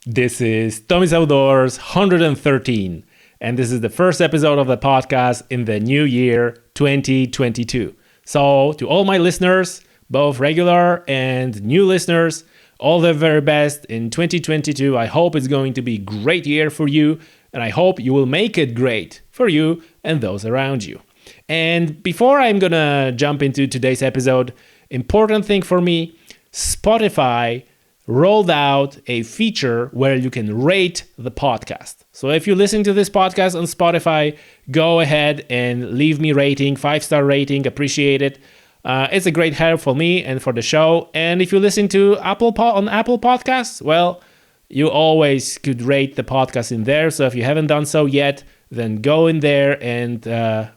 This is Tommy's Outdoors 113, and this is the first episode of the podcast in the new year 2022. So, to all my listeners, both regular and new listeners, all the very best in 2022. I hope it's going to be a great year for you, and I hope you will make it great for you and those around you. And before I'm gonna jump into today's episode, important thing for me, Spotify rolled out a feature where you can rate the podcast. So if you listen to this podcast on Spotify, go ahead and leave me rating, 5-star rating, appreciate it. It's a great help for me and for the show. And if you listen to Apple Podcasts, well, you always could rate the podcast in there. So if you haven't done so yet, then go in there and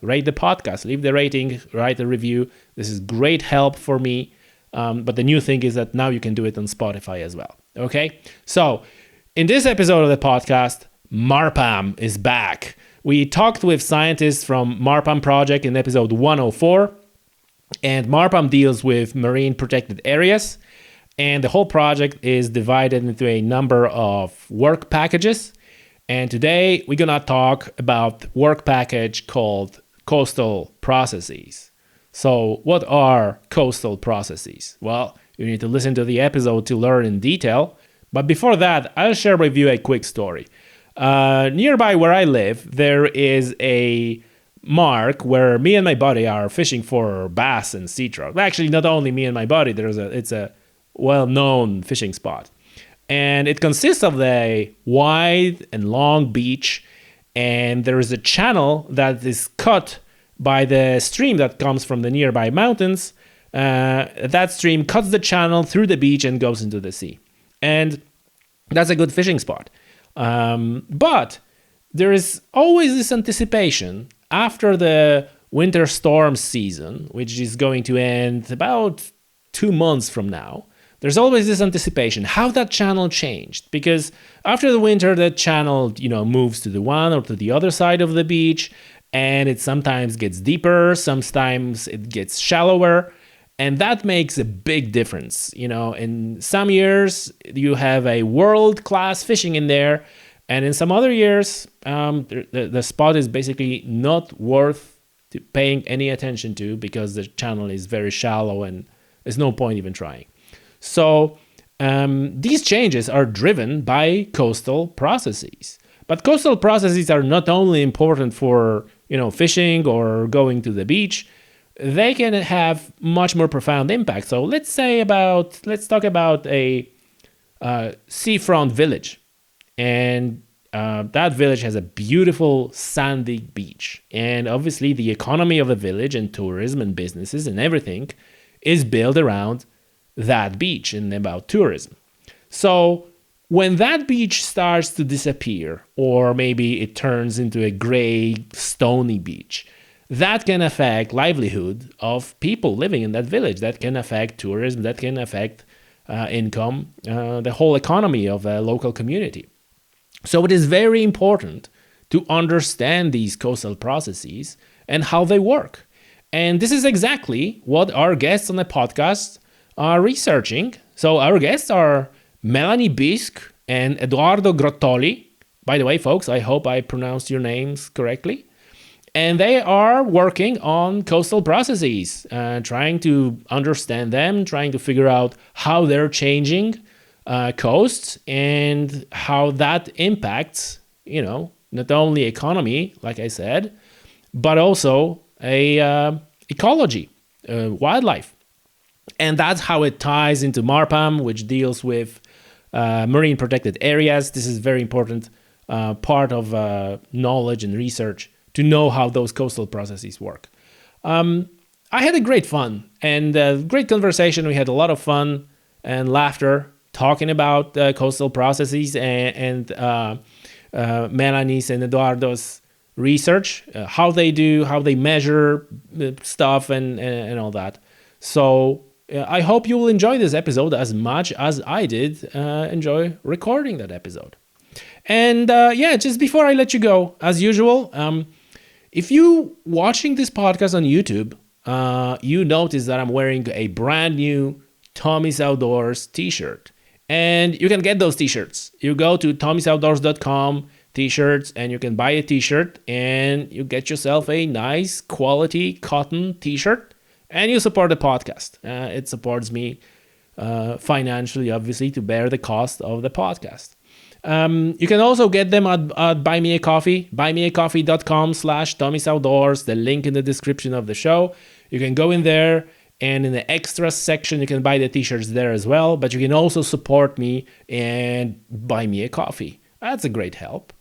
rate the podcast. Leave the rating, write a review. This is great help for me. But the new thing is that now you can do it on Spotify as well. Okay? So, in this episode of the podcast, MarPAMM is back. We talked with scientists from MarPAMM project in episode 104. And MarPAMM deals with marine protected areas. And the whole project is divided into a number of work packages. And today we're going to talk about work package called coastal processes. So what are coastal processes? Well, you need to listen to the episode to learn in detail. But before that, I'll share with you a quick story. Nearby where I live, there is a mark where me and my buddy are fishing for bass and sea trout. Actually, not only me and my buddy, it's a well-known fishing spot. And it consists of a wide and long beach, and there is a channel that is cut by the stream that comes from the nearby mountains. That stream cuts the channel through the beach and goes into the sea. And that's a good fishing spot. But there is always this anticipation after the winter storm season, which is going to end about 2 months from now. There's always this anticipation how that channel changed, because after the winter, the channel, moves to the one or to the other side of the beach, and it sometimes gets deeper, sometimes it gets shallower, and that makes a big difference. In some years you have a world-class fishing in there, and in some other years the spot is basically not worth paying any attention to because the channel is very shallow and there's no point even trying. So these changes are driven by coastal processes. But coastal processes are not only important for fishing or going to the beach. They can have much more profound impact. So let's talk about a seafront village, and that village has a beautiful sandy beach. And obviously, the economy of the village and tourism and businesses and everything is built around that beach and about tourism. So when that beach starts to disappear, or maybe it turns into a gray, stony beach, that can affect livelihood of people living in that village. That can affect tourism. That can affect income, the whole economy of a local community. So it is very important to understand these coastal processes and how they work. And this is exactly what our guests on the podcast are researching. So our guests are Melanie Biausque and Edoardo Grottoli. By the way, folks, I hope I pronounced your names correctly. And they are working on coastal processes, trying to understand them, trying to figure out how they're changing coasts and how that impacts, not only economy, like I said, but also ecology, wildlife. And that's how it ties into MarPAMM, which deals with marine protected areas. This is very important part of knowledge and research to know how those coastal processes work. I had a great fun and great conversation. We had a lot of fun and laughter talking about coastal processes and Melanies and Edoardo's research, how they measure stuff and all that. So I hope you will enjoy this episode as much as I did enjoy recording that episode. And just before I let you go, as usual, if you watching this podcast on YouTube, you notice that I'm wearing a brand new Tommy's Outdoors t-shirt. And you can get those t-shirts. You go to tommysoutdoors.com t-shirts and you can buy a t-shirt and you get yourself a nice quality cotton t-shirt and you support the podcast. It supports me financially, obviously, to bear the cost of the podcast. You can also get them at Buy Me a Coffee, buymeacoffee.com/Tommy'sOutdoors, the link in the description of the show. You can go in there, and in the extras section, you can buy the t-shirts there as well, but you can also support me and buy me a coffee. That's a great help.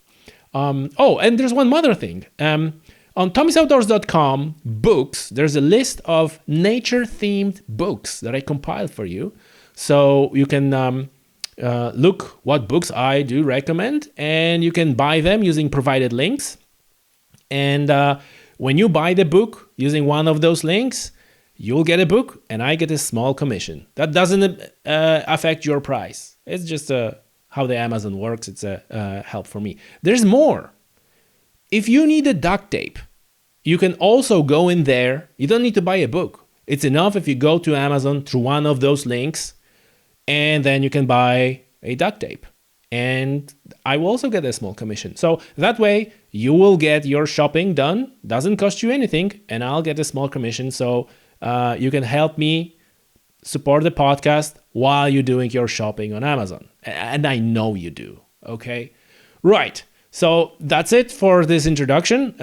And there's one other thing. On tommy'soutdoors.com books, there's a list of nature-themed books that I compiled for you. So you can look what books I do recommend, and you can buy them using provided links. And when you buy the book using one of those links, you'll get a book and I get a small commission. That doesn't affect your price. It's just how the Amazon works. It's a help for me. There's more. If you need a duct tape, you can also go in there. You don't need to buy a book. It's enough if you go to Amazon through one of those links, and then you can buy a duct tape. And I will also get a small commission. So that way you will get your shopping done. Doesn't cost you anything, and I'll get a small commission. So you can help me support the podcast while you're doing your shopping on Amazon. And I know you do, okay? Right, so that's it for this introduction.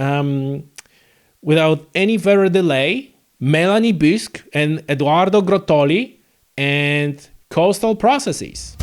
Without any further delay, Melanie Biausque and Edoardo Grottoli and Coastal Processes.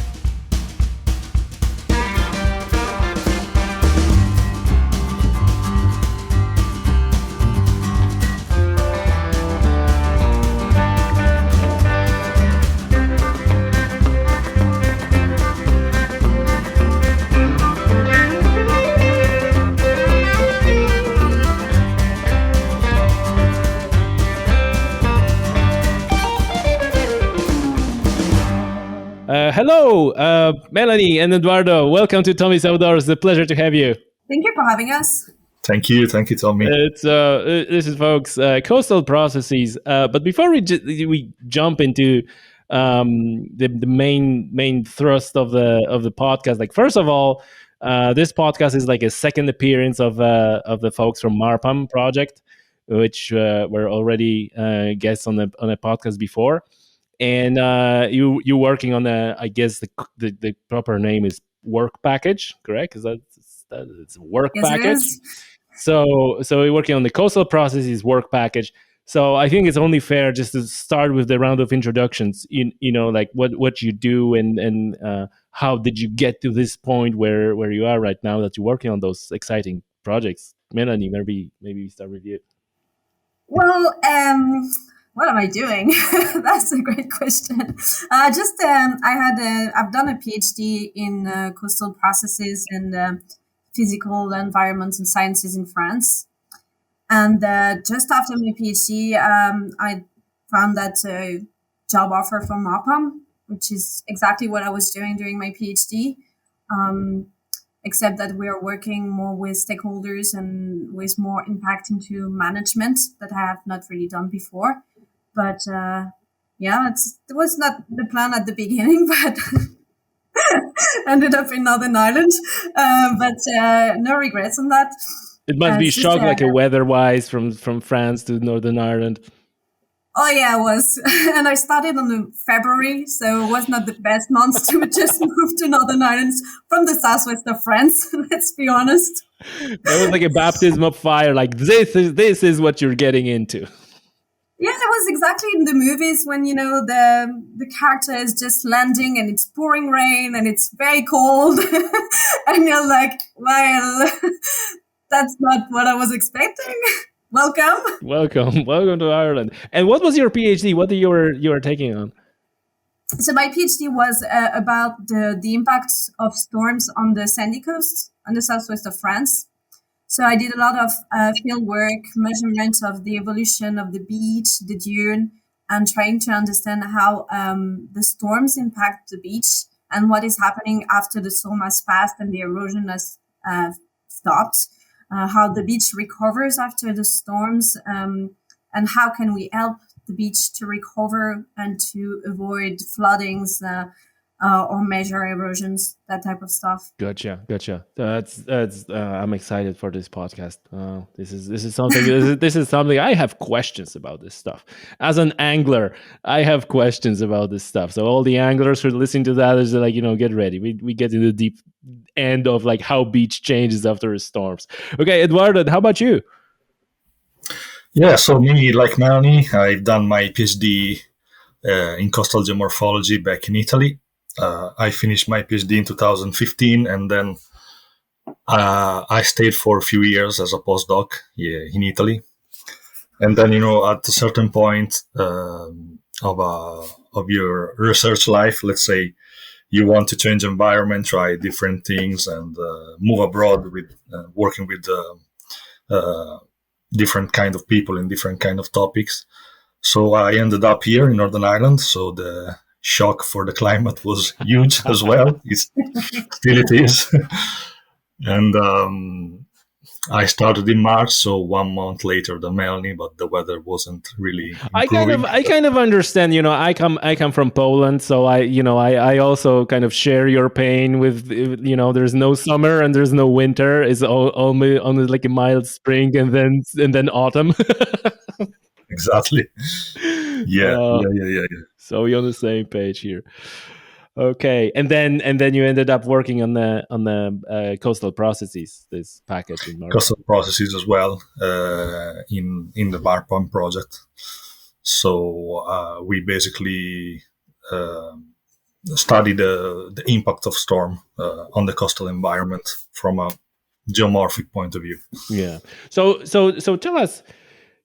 Hello, Melanie and Edoardo. Welcome to Tommy's Outdoors. It's a pleasure to have you. Thank you for having us. Thank you, Tommy. It's this is, folks, Coastal Processes. But before we jump into the main thrust of the podcast, like, first of all, this podcast is like a second appearance of the folks from MarPAMM project, which were already guests on a podcast before. And you're working on I guess the proper name is work package, correct? Is it's work package? So we're working on the Coastal Processes work package. So I think it's only fair just to start with the round of introductions. You know, like what you do and how did you get to this point where you are right now that you're working on those exciting projects. Melanie, maybe we start with you. Well, what am I doing? That's a great question. I've done a PhD in coastal processes and physical environmental sciences in France. And just after my PhD, I found that job offer from MarPAMM, which is exactly what I was doing during my PhD. Except that we are working more with stakeholders and with more impact into management that I have not really done before. But it was not the plan at the beginning, but ended up in Northern Ireland. But no regrets on that. It must be a shock, like a weather-wise, from France to Northern Ireland. Oh yeah, it was. And I started on February, so it was not the best month to just move to Northern Ireland from the southwest of France. Let's be honest. That was like a baptism of fire. Like, this is what you're getting into. Yeah, it was exactly in the movies when, you know, the character is just landing and it's pouring rain and it's very cold. And you're like, well, that's not what I was expecting. Welcome to Ireland. And what was your PhD? What you were taking on? So my PhD was about the impact of storms on the sandy coast on the southwest of France. So I did a lot of field work, measurement of the evolution of the beach, the dune, and trying to understand how the storms impact the beach and what is happening after the storm has passed and the erosion has stopped. How the beach recovers after the storms, and how can we help the beach to recover and to avoid floodings or measure erosions, that type of stuff. Gotcha. That's. I'm excited for this podcast. This is something. This is something I have questions about this stuff. As an angler, I have questions about this stuff. So all the anglers who are listening to that is like, get ready. We get in the deep end of like how beach changes after storms. Okay, Edoardo, how about you? Yeah, so me, like Melanie, I've done my PhD in coastal geomorphology back in Italy. I finished my PhD in 2015, and then I stayed for a few years as a postdoc in Italy. And then, at a certain point of your research life, let's say you want to change environment, try different things, and move abroad with working with different kind of people in different kind of topics. So I ended up here in Northern Ireland. So the shock for the climate was huge as well. Still it is. And I started in March, so 1 month later than Melanie, but the weather wasn't really improving. I kind of understand. I come from Poland, so I also kind of share your pain with. There's no summer and there's no winter. It's only like a mild spring and then autumn. Exactly. Yeah. So we're on the same page here. Okay, and then you ended up working on the coastal processes, this package in MarPAMM. Coastal processes as well in the MarPAMM project. So we basically study the impact of storm on the coastal environment from a geomorphic point of view. Yeah. So tell us,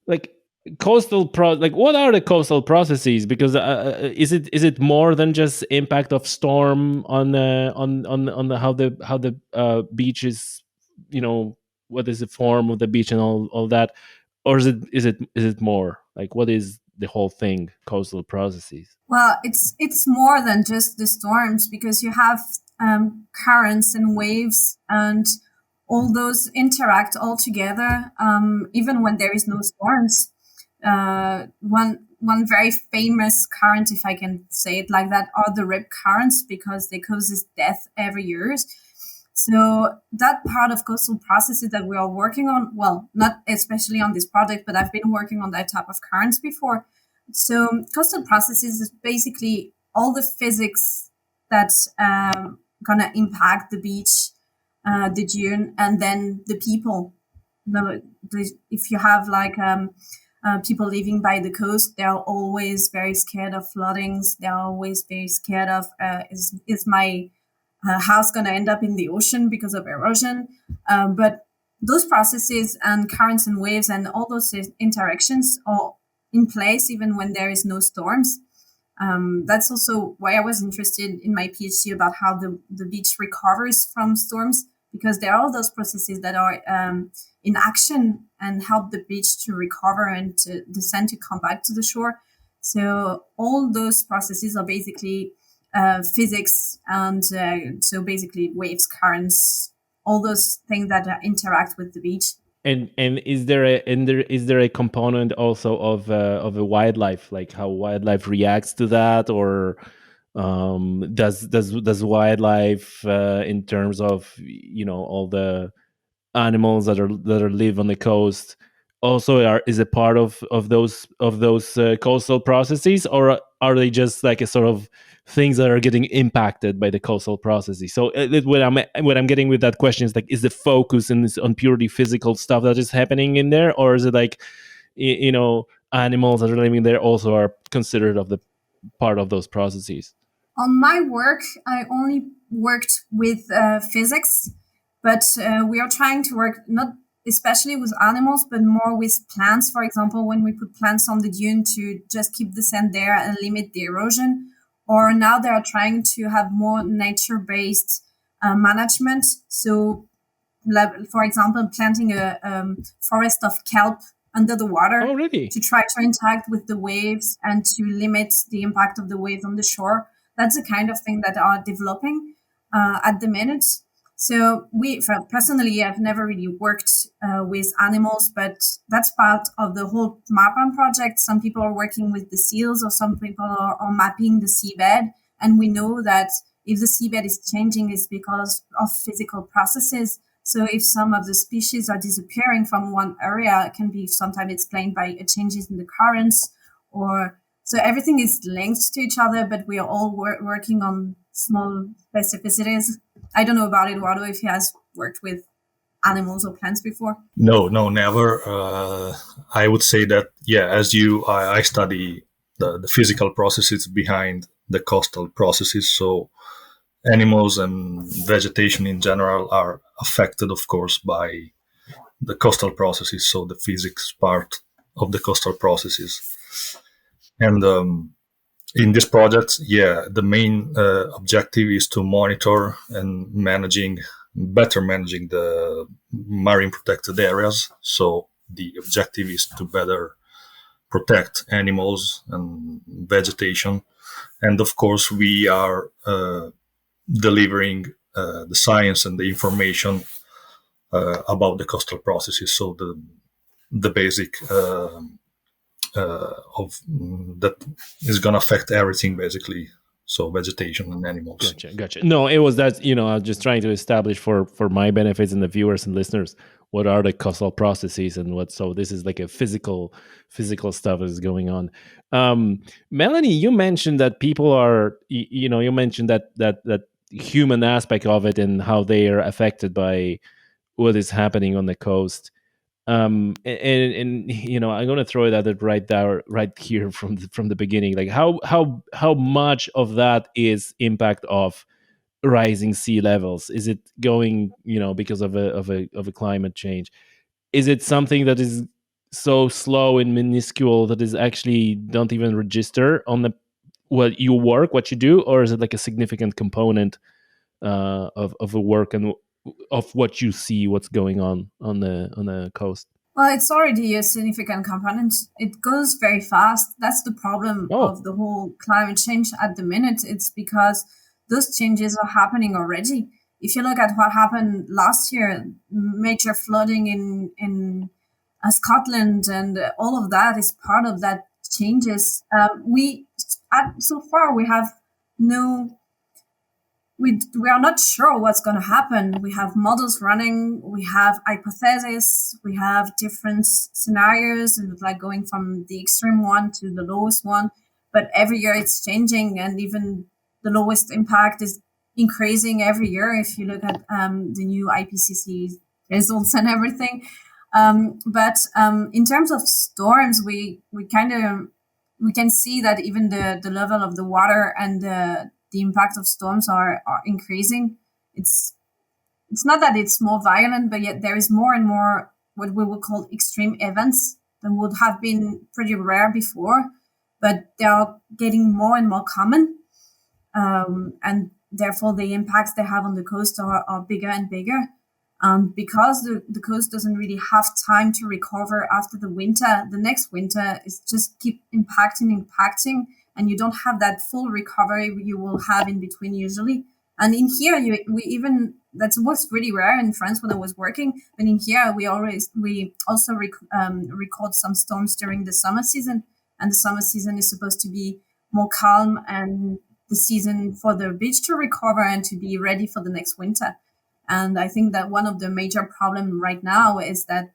like, what are the coastal processes? Because is it more than just impact of storm on how the beach is, what is the form of the beach and all that, or is it more like, what is the whole thing, coastal processes? Well, it's more than just the storms, because you have currents and waves, and all those interact all together. Even when there is no storms, one very famous current, if I can say it like that, are the rip currents, because they causes death every year. So that part of coastal processes that we are working on, well, not especially on this project, but I've been working on that type of currents before. So coastal processes is basically all the physics that's gonna impact the beach, the dune, and then the people. If you have like people living by the coast, they're always very scared of floodings. They're always very scared of is my house going to end up in the ocean because of erosion. But those processes and currents and waves and all those interactions are in place even when there is no storms. That's also why I was interested in my PhD about how the beach recovers from storms, because there are all those processes that are in action and help the beach to recover and to the sand to come back to the shore. So all those processes are basically physics, and so basically waves, currents, all those things that interact with the beach. And is there a component also of a wildlife, like how wildlife reacts to that, or does wildlife in terms of all the animals that live on the coast also is a part of those coastal processes, or are they just like a sort of things that are getting impacted by the coastal processes? So what I'm getting with that question is like, is the focus on purely physical stuff that is happening in there, or is it like animals that are living there also are considered of the part of those processes? On my work, I only worked with physics, but we are trying to work not especially with animals, but more with plants. For example, when we put plants on the dune to just keep the sand there and limit the erosion, or now they are trying to have more nature-based management. So, for example, planting a forest of kelp under the water to try to interact with the waves and to limit the impact of the waves on the shore. That's the kind of thing that are developing at the minute. So personally, I've never really worked with animals, but that's part of the whole MarPAMM project. Some people are working with the seals, or some people are mapping the seabed And we know that if the seabed is changing, it's because of physical processes. So if some of the species are disappearing from one area, it can be sometimes explained by changes in the currents, or so everything is linked to each other, but we are all working on small specificities. I don't know about Edoardo if he has worked with animals or plants before. No, never. I would say that, as I study the physical processes behind the coastal processes. So animals and vegetation in general are affected, of course, by the coastal processes. So the physics part of the coastal processes. And in this project, the main objective is to monitor and better managing the marine protected areas. So the objective is to better protect animals and vegetation. And of course, we are delivering the science and the information about the coastal processes. So the basic of that is going to affect everything, basically. So vegetation and animals. Gotcha. No, it was that, I was just trying to establish for my benefits and the viewers and listeners, what are the causal processes and what. So this is like a physical stuff that is going on. Melanie, you mentioned that people are, you mentioned that human aspect of it and how they are affected by what is happening on the coast. And I'm going to throw it at it right here from the beginning. Like how much of that is impact of rising sea levels? Is it going, because of a climate change? Is it something that is so slow and minuscule that is actually don't even register on the what you do, or is it like a significant component of a work and of what you see, what's going on the coast? Well, it's already a significant component. It goes very fast. That's the problem of the whole climate change at the minute. It's because those changes are happening already. If you look at what happened last year, major flooding in Scotland, and all of that is part of that changes. So far we have we are not sure what's going to happen. We have models running, we have hypotheses, we have different scenarios, and like going from the extreme one to the lowest one. But every year it's changing, and even the lowest impact is increasing every year. If you look at the new IPCC results and everything. But in terms of storms, we can see that even the level of the water and the impact of storms are increasing. It's not that it's more violent, but yet there is more and more what we would call extreme events that would have been pretty rare before, but they are getting more and more common. And therefore the impacts they have on the coast are bigger and bigger. Because the coast doesn't really have time to recover after the winter, the next winter is just keep impacting, and you don't have that full recovery you will have in between usually. And in here, that was really rare in France when I was working. But in here, we also record some storms during the summer season, and the summer season is supposed to be more calm and the season for the beach to recover and to be ready for the next winter. And I think that one of the major problems right now is that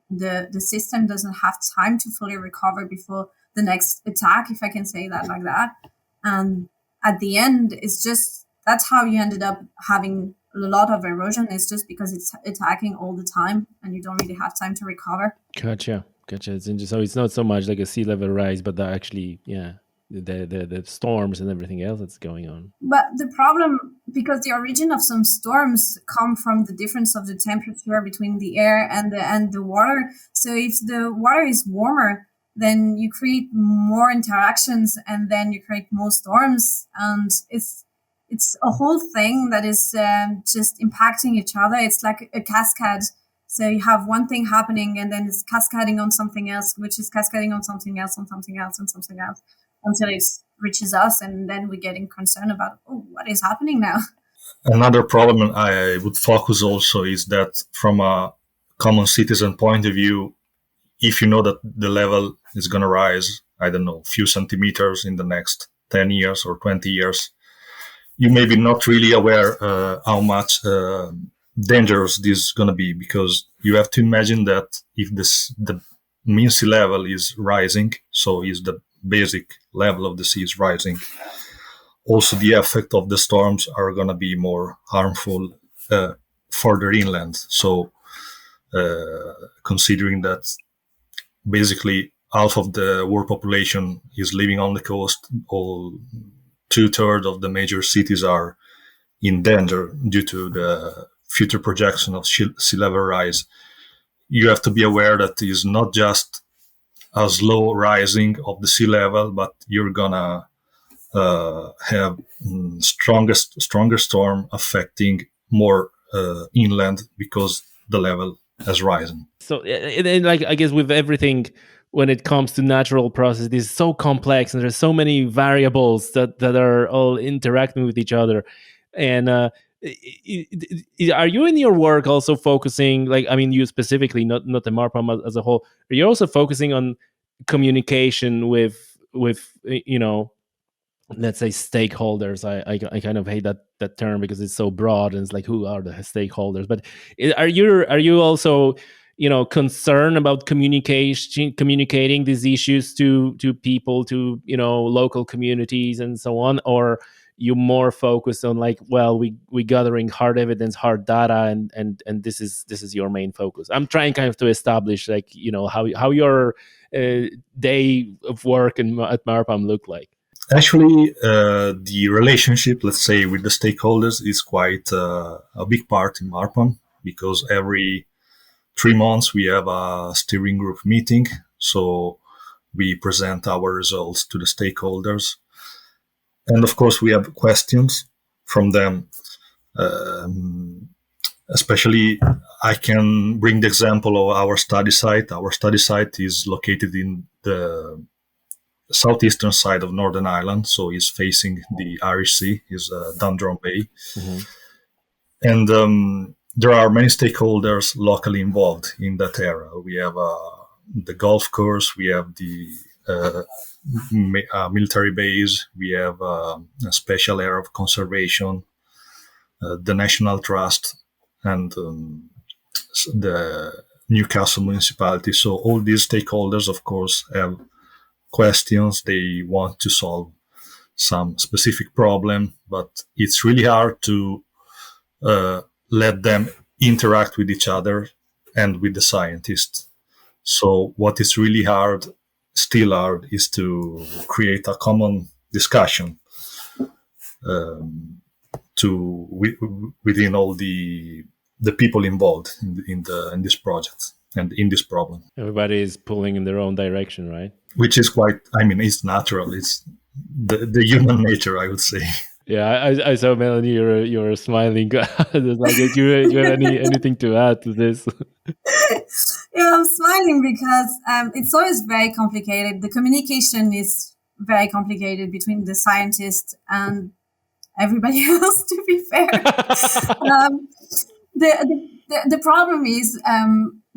the system doesn't have time to fully recover before the next attack, if I can say that like that. And at the end, that's how you ended up having a lot of erosion. It's just because it's attacking all the time and you don't really have time to recover. Gotcha. It's interesting. So it's not so much like a sea level rise, but the storms and everything else that's going on. But the problem, because the origin of some storms come from the difference of the temperature between the air and the water. So if the water is warmer, then you create more interactions and then you create more storms. And it's a whole thing that is just impacting each other. It's like a cascade. So you have one thing happening and then it's cascading on something else, which is cascading on something else, on something else, and something else, until it reaches us, and then we're getting concerned about, what is happening now? Another problem I would focus also is that from a common citizen point of view, if you know that the level is going to rise, I don't know, a few centimeters in the next 10 years or 20 years, you may be not really aware how much dangerous this is going to be, because you have to imagine that if the mean sea level is rising, so is the basic level of the sea is rising, also the effect of the storms are going to be more harmful further inland. So considering that basically half of the world population is living on the coast, all 2/3 of the major cities are in danger due to the future projection of sea level rise. You have to be aware that it's not just a slow rising of the sea level, but you're gonna have stronger storm affecting more inland because the level has risen. So, and like, I guess with everything, when it comes to natural process, this is so complex and there's so many variables that are all interacting with each other. And are you in your work also focusing, like, I mean, you specifically, not the MarPAMM as a whole, are you also focusing on communication with let's say stakeholders? I kind of hate that term because it's so broad and it's like, who are the stakeholders? But are you also concerned about communicating these issues to people, to local communities and so on? Or you more focused on like, well, we gathering hard evidence, hard data, and this is your main focus? I'm trying kind of to establish like how your day of work at MarPAMM look like. Actually, the relationship, let's say, with the stakeholders is quite a big part in MarPAMM, because every 3 months we have a steering group meeting. So we present our results to the stakeholders. And of course, we have questions from them. Especially, I can bring the example of our study site. Our study site is located in the southeastern side of Northern Ireland, so it's facing the Irish Sea, is Dundrum Bay. Mm-hmm. And there are many stakeholders locally involved in that area. We have the golf course, we have the military base, we have a special area of conservation, the National Trust, and the Newcastle municipality. So all these stakeholders, of course, have questions. They want to solve some specific problem, but it's really hard to let them interact with each other and with the scientists. So what is really still hard, is to create a common discussion within all the people involved in this project and in this problem. Everybody is pulling in their own direction, right? Which is quite, it's natural. It's the human nature, I would say. Yeah, I saw, Melanie, you're smiling. Like, do you have anything to add to this? Yeah, I'm smiling because it's always very complicated. The communication is very complicated between the scientists and everybody else, to be fair. The problem is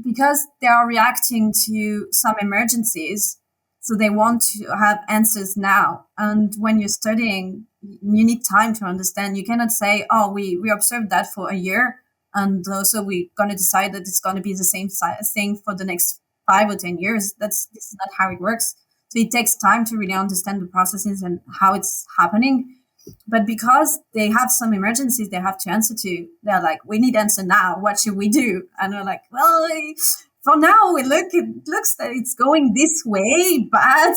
because they are reacting to some emergencies, so they want to have answers now. And when you're studying, you need time to understand. You cannot say, oh, we observed that for a year, and so we're going to decide that it's going to be the same thing for the next 5 or 10 years. This is not how it works. So it takes time to really understand the processes and how it's happening. But because they have some emergencies they have to answer to, they're like, we need answer now. What should we do? And we're like, well, for now, it looks that it's going this way, but,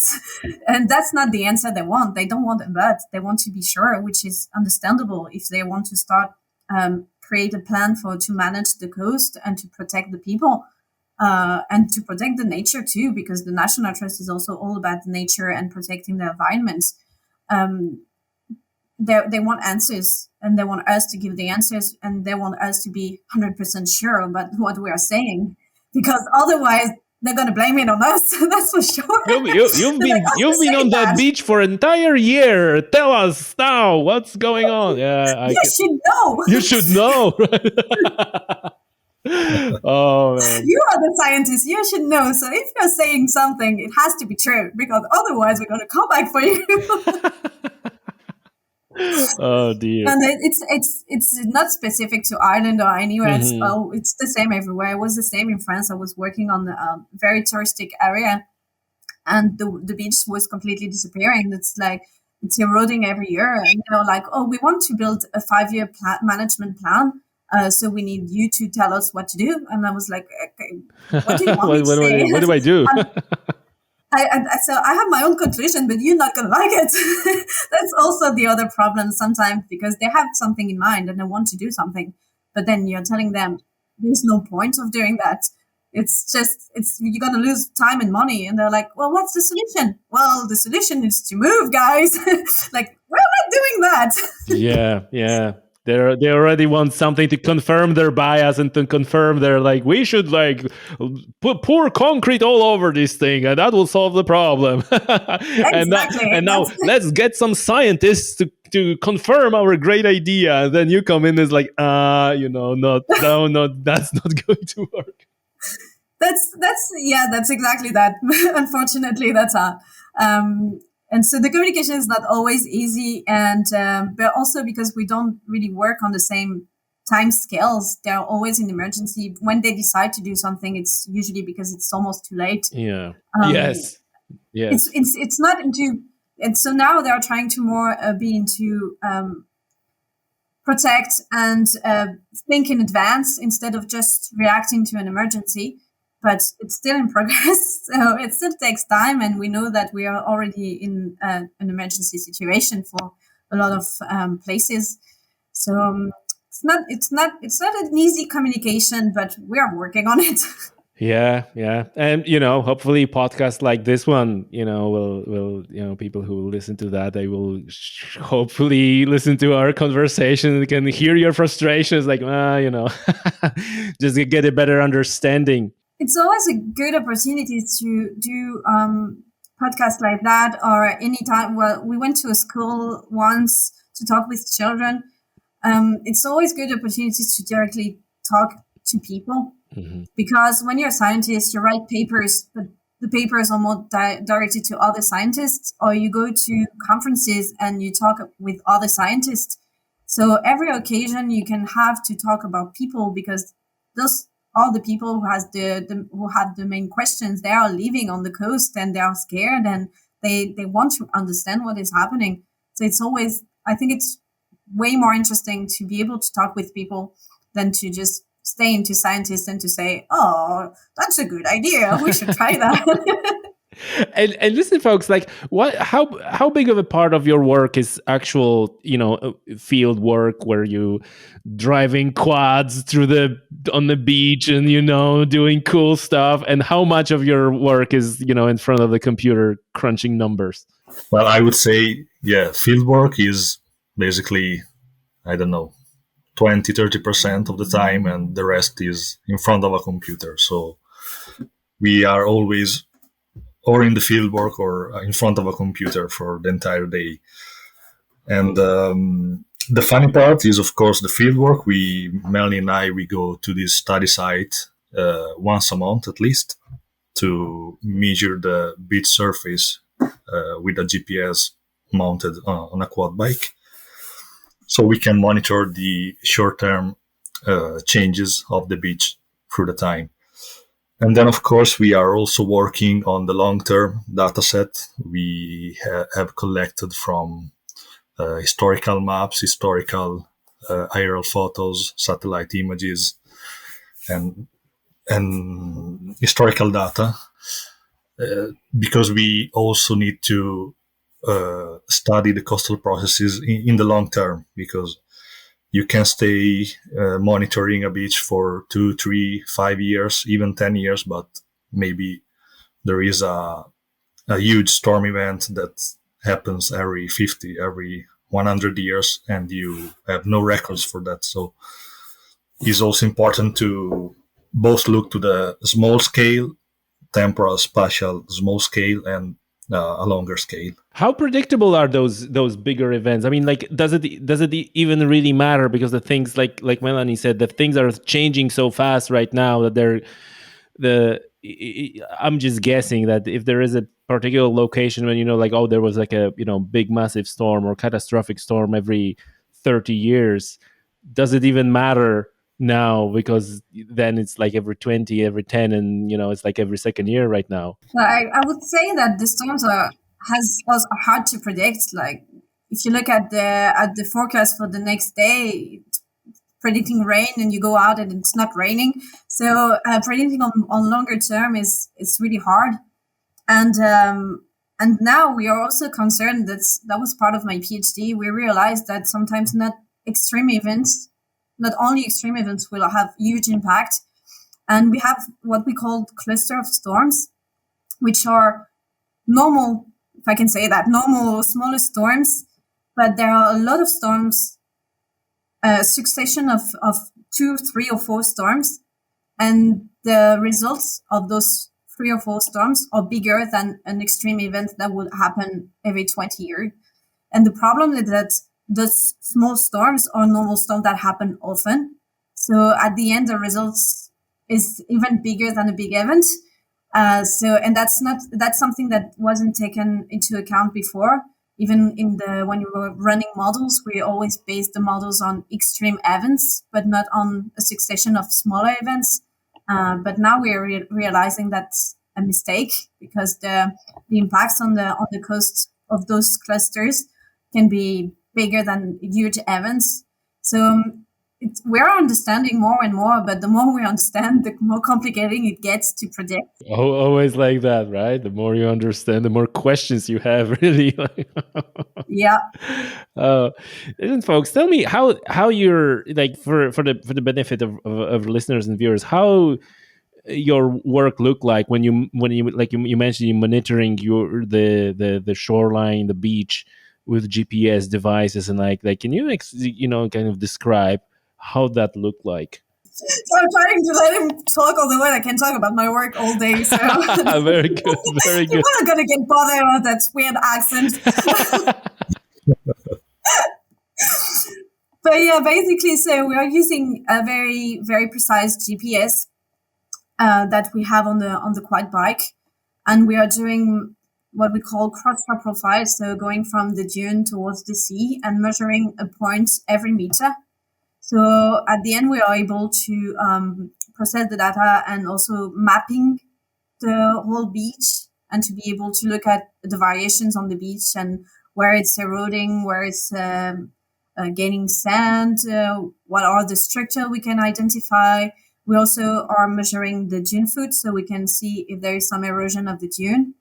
and that's not the answer they want. They don't want a but. They want to be sure, which is understandable if they want to start create a plan to manage the coast and to protect the people and to protect the nature too, because the National Trust is also all about the nature and protecting the environment. They want answers, and they want us to give the answers, and they want us to be 100% sure about what we are saying, because otherwise they're going to blame it on us. That's for sure. You've been on that beach for an entire year. Tell us now what's going on. Yeah, should know. You should know. Oh man. You are the scientist. You should know. So if you're saying something, it has to be true, because otherwise we're going to come back for you. Oh dear. And it's not specific to Ireland or anywhere. It's the same everywhere. It was the same in France. I was working on a very touristic area, and the beach was completely disappearing. It's like it's eroding every year, and they're like, "Oh, we want to build a 5-year management plan. So we need you to tell us what to do." And I was like, "Okay, what do you want me to say? What do I do? So I have my own conclusion, but you're not going to like it." That's also the other problem sometimes, because they have something in mind and they want to do something, but then you're telling them there's no point of doing that. You're going to lose time and money. And they're like, "Well, what's the solution?" "Well, the solution is to move, guys." Like, we're not doing that. Yeah. They already want something to confirm their bias and to confirm their we should pour concrete all over this thing and that will solve the problem. Exactly. and now let's get some scientists to confirm our great idea. And then you come in as that's not going to work. That's exactly that. Unfortunately, that's how. And so the communication is not always easy, and but also because we don't really work on the same time scales. They're always in emergency. When they decide to do something, it's usually because it's almost too late. Yeah. Yes. It's not into, and so now they're trying to more be into protect and think in advance instead of just reacting to an emergency. But it's still in progress, so it still takes time, and we know that we are already in an emergency situation for a lot of places. So it's not an easy communication, but we are working on it. Yeah, and hopefully podcasts like this one, will people who listen to that, they will hopefully listen to our conversation and can hear your frustrations, just get a better understanding. It's always a good opportunity to do podcasts like that, or anytime. Well, we went to a school once to talk with children. It's always good opportunities to directly talk to people, because when you're a scientist, you write papers, but the papers are more directed to other scientists, or you go to conferences and you talk with other scientists. So every occasion you can have to talk about people, because all the people who have the main questions, they are living on the coast and they are scared and they want to understand what is happening. So I think it's way more interesting to be able to talk with people than to just stay into scientists and to say, "Oh, that's a good idea. We should try that." And listen, folks, how big of a part of your work is actual, field work, where you driving quads on the beach and, doing cool stuff, and how much of your work is, in front of the computer crunching numbers? Well, I would say, field work is basically, 20-30% of the time, and the rest is in front of a computer. So we are always or in the field work or in front of a computer for the entire day. And the funny part is, of course, the field work. Melanie and I, we go to this study site once a month at least to measure the beach surface with a GPS mounted on a quad bike. So we can monitor the short-term changes of the beach through the time. And then, of course, we are also working on the long-term data set we have collected from historical maps, historical aerial photos, satellite images, and historical data, because we also need to study the coastal processes in the long term, because you can stay monitoring a beach for 2, 3, 5 years, even 10 years, but maybe there is a huge storm event that happens every 50, every 100 years, and you have no records for that. So it's also important to both look to the small scale, temporal, spatial, small scale, and a longer scale. How predictable are those bigger events? I mean, does it even really matter? Because the things like Melanie said, the things are changing so fast right now that I'm just guessing that if there is a particular location when, like, oh, there was like a, big massive storm or catastrophic storm every 30 years, does it even matter now? Because then it's like every 20, every 10, and it's like every second year right now. Well, I would say that the storms are hard to predict. Like, if you look at the forecast for the next day, it's predicting rain, and you go out and it's not raining. So predicting on longer term is really hard. And now we are also concerned that was part of my PhD. We realized that sometimes not only extreme events will have huge impact, and we have what we call cluster of storms, which are normal, if I can say that, normal smaller storms, but there are a lot of storms, a succession of 2, 3, or 4 storms, and the results of those 3 or 4 storms are bigger than an extreme event that would happen every 20 years. And the problem is that those small storms are normal storms that happen often. So at the end, the results is even bigger than a big event. And that's something that wasn't taken into account before. Even when you were running models, we always based the models on extreme events, but not on a succession of smaller events. But now we are realizing that's a mistake, because the impacts on the coast of those clusters can be bigger than huge events. So we're understanding more and more, but the more we understand, the more complicated it gets to predict. Always like that, right? The more you understand, the more questions you have, really. Yeah. Listen, folks, tell me how you're, like, for the benefit of listeners and viewers, how your work look like when you like you mentioned, you monitoring the shoreline, the beach, with GPS devices, and like can you kind of describe how that looked like? So I'm trying to let him talk, although I can talk about my work all day. So very good, very good. People are gonna get bothered with that weird accent. But yeah, basically, so we are using a very, very precise GPS that we have on the quad bike, and we are doing what we call crossfire profiles, so going from the dune towards the sea and measuring a point every meter. So at the end, we are able to process the data and also mapping the whole beach, and to be able to look at the variations on the beach and where it's eroding, where it's gaining sand, what are the structure we can identify. We also are measuring the dune foot, so we can see if there is some erosion of the dune.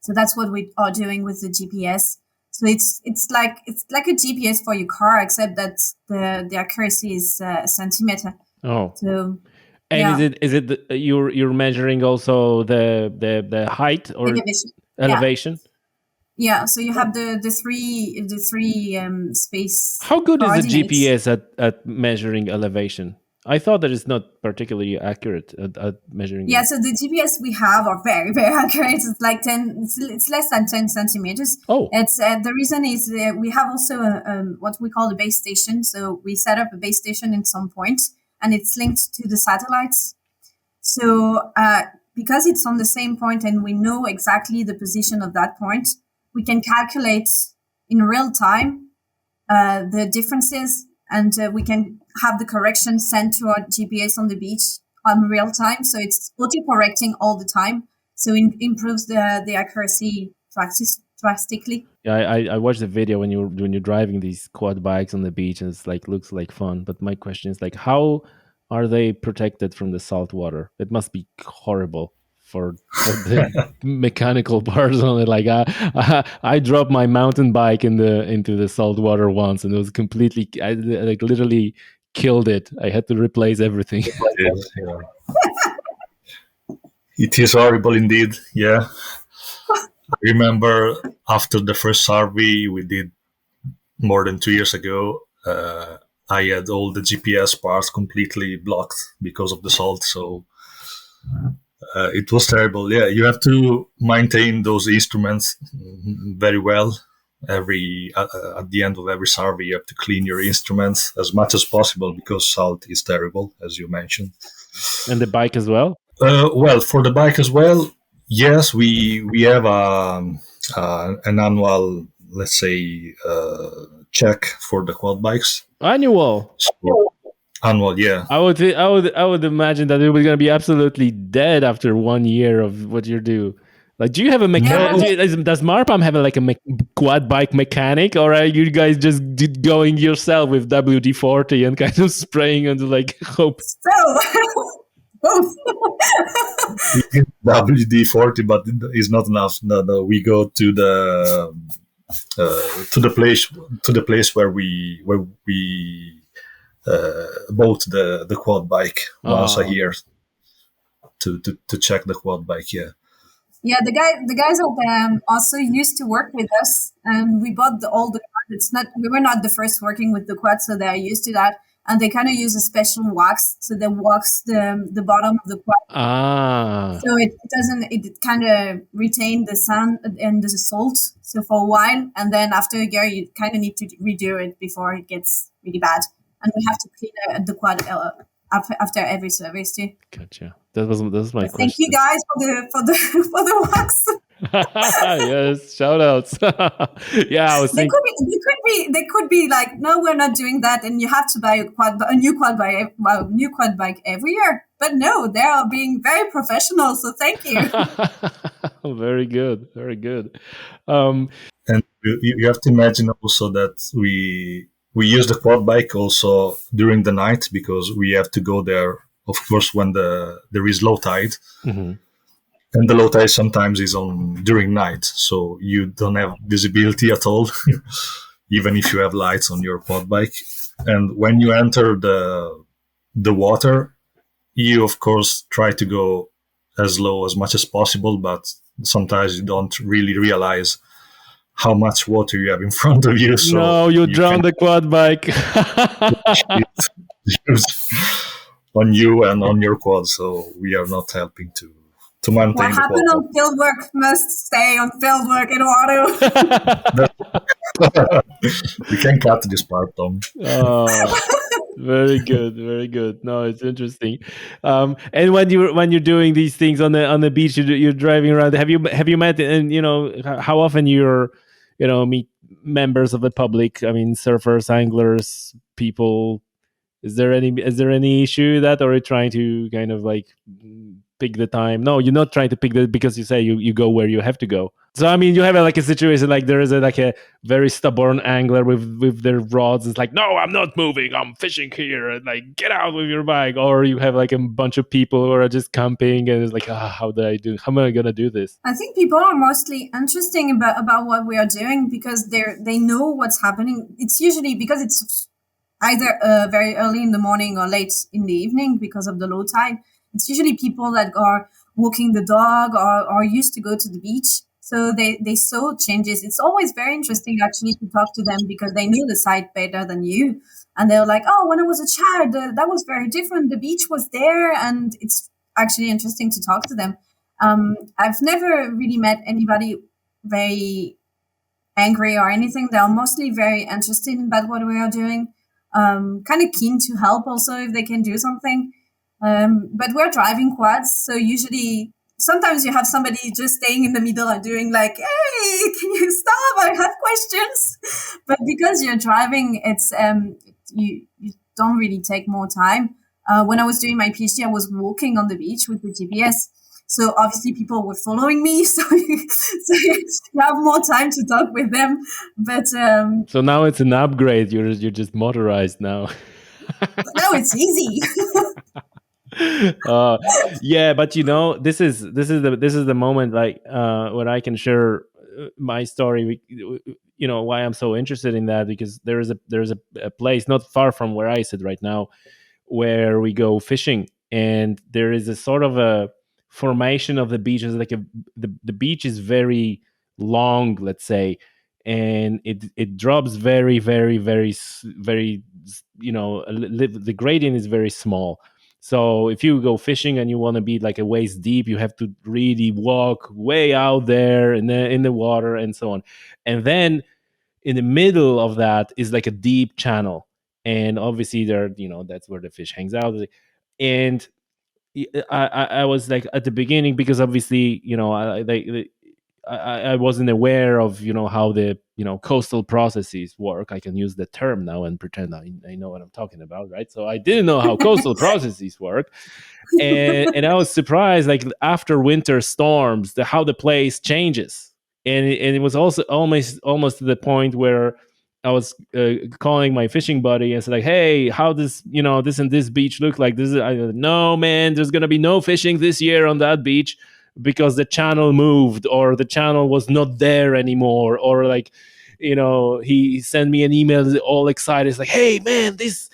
So that's what we are doing with the GPS. So it's like a GPS for your car, except that the accuracy is a centimeter. Oh. So. And yeah. is it you're measuring also the height or elevation? Yeah. So you have the three space. How good is the GPS at measuring elevation? I thought that it's not particularly accurate at measuring. Yeah, so the GPS we have are very, very accurate. It's like 10. It's less than 10 centimeters. Oh, it's the reason is we have also what we call a base station. So we set up a base station in some point, and it's linked to the satellites. So because it's on the same point and we know exactly the position of that point, we can calculate in real time the differences, and we can have the correction sent to our GPS on the beach on real time. So it's auto-correcting all the time. So it improves the accuracy drastically. Yeah, I watched the video when you're driving these quad bikes on the beach, and it's like looks like fun. But my question is, like, how are they protected from the salt water? It must be horrible for the mechanical parts on it. Like I dropped my mountain bike into the salt water once, and it was completely, I like literally killed it. I had to replace everything. It is horrible indeed. Yeah. I remember after the first survey we did more than 2 years ago, I had all the GPS parts completely blocked because of the salt. So it was terrible. Yeah, you have to maintain those instruments very well. At the end of every survey, you have to clean your instruments as much as possible because salt is terrible, as you mentioned. And the bike as well? Well, for the bike as well, yes, we have an annual, let's say, check for the quad bikes. Annual. So, annual, yeah. I would imagine that it was gonna be absolutely dead after 1 year of what you do. Like, do you have a Yeah, mechanic? well, No, Does MarPAMM have like a quad bike mechanic, or are you guys just going yourself with WD-40 and kind of spraying onto like hope? so both. we use WD-40, but it's not enough. No, no, we go to the place where we bought the quad bike once a Oh, year to check the quad bike. Yeah. Yeah, the guys at also used to work with us, and we bought all the quad. It's not we were not the first working with the quad, so they're used to that. And they kind of use a special wax, so they wax the bottom of the quad, ah, so it doesn't it kind of retain the sand and the salt. So for a while, and then after a year, you kind of need to redo it before it gets really bad. And we have to clean the quad after every service too. gotcha. That was my But thank you question. guys for the for the wax. Yes, shout outs. Yeah, I was thinking. They could be like, no, we're not doing that, and you have to buy a new quad bike, well, new quad bike every year. But no, they are being very professional. So thank you. Very good, very good. Um, And you have to imagine also that we use the quad bike also during the night because we have to go there, of course, when there is low tide, mhm. and the low tide sometimes is on during night, so you don't have visibility at all, even if you have lights on your quad bike. And when you enter the water, you of course try to go as low as much as possible, but sometimes you don't really realize how much water you have in front of you, so No, you you can drowned the quad bike. use on you and on your quad. So we are not helping to What maintain the quad happened bike. on field work must stay on field work, Edoardo. We can cut this part, Tom. Oh, very good, very good. No, it's interesting. And when you're doing these things on the beach, you're driving around. Have you met, and how often you're meet members of the public? I mean, surfers, anglers, people. Is there any issue with that, or are you trying to kind of like pick the time? No, you're not trying to pick the, because you say you go where you have to go. So I mean, you have like a situation like there is like a very stubborn angler with their rods. It's like, no, I'm not moving. I'm fishing here, and like, get out with your bike. Or you have like a bunch of people who are just camping, and it's like, how do I do? How am I gonna do this? I think people are mostly interesting about what we are doing because they know what's happening. It's usually because it's either very early in the morning or late in the evening because of the low tide. It's usually people that are walking the dog or used to go to the beach. So they saw changes. It's always very interesting actually to talk to them because they know the site better than you. And they're like, oh, when I was a child, that was very different. The beach was there. And it's actually interesting to talk to them. I've never really met anybody very angry or anything. They're mostly very interested about what we are doing. Kind of keen to help also if they can do something. But we're driving quads, so usually sometimes you have somebody just staying in the middle and doing like, "Hey, can you stop? I have questions." But because you're driving, it's you don't really take more time. When I was doing my PhD, I was walking on the beach with the GPS. So obviously people were following me, so you have more time to talk with them. But So now it's an upgrade. You're just motorized now. no, it's easy. uh yeah, but this is the moment, like, where I can share my story. Why I'm so interested in that, because there is a place not far from where I sit right now, where we go fishing, and there is a sort of a formation of the beach. Is like the beach is very long, let's say, and it drops very, very, very, very, the gradient is very small. So if you go fishing and you want to be like a waist deep, you have to really walk way out there in the water and so on. And then in the middle of that is like a deep channel, and obviously there, that's where the fish hangs out. And I was like at the beginning, because obviously, I wasn't aware of, how the, coastal processes work. I can use the term now and pretend I know what I'm talking about, right? So I didn't know how coastal processes work. And I was surprised, like after winter storms, how the place changes. And it was also almost to the point where I was calling my fishing buddy and said, like, hey, how does, this and this beach look like? No, man, there's going to be no fishing this year on that beach because the channel moved, or the channel was not there anymore. Or like, he sent me an email all excited. It's like, hey, man, this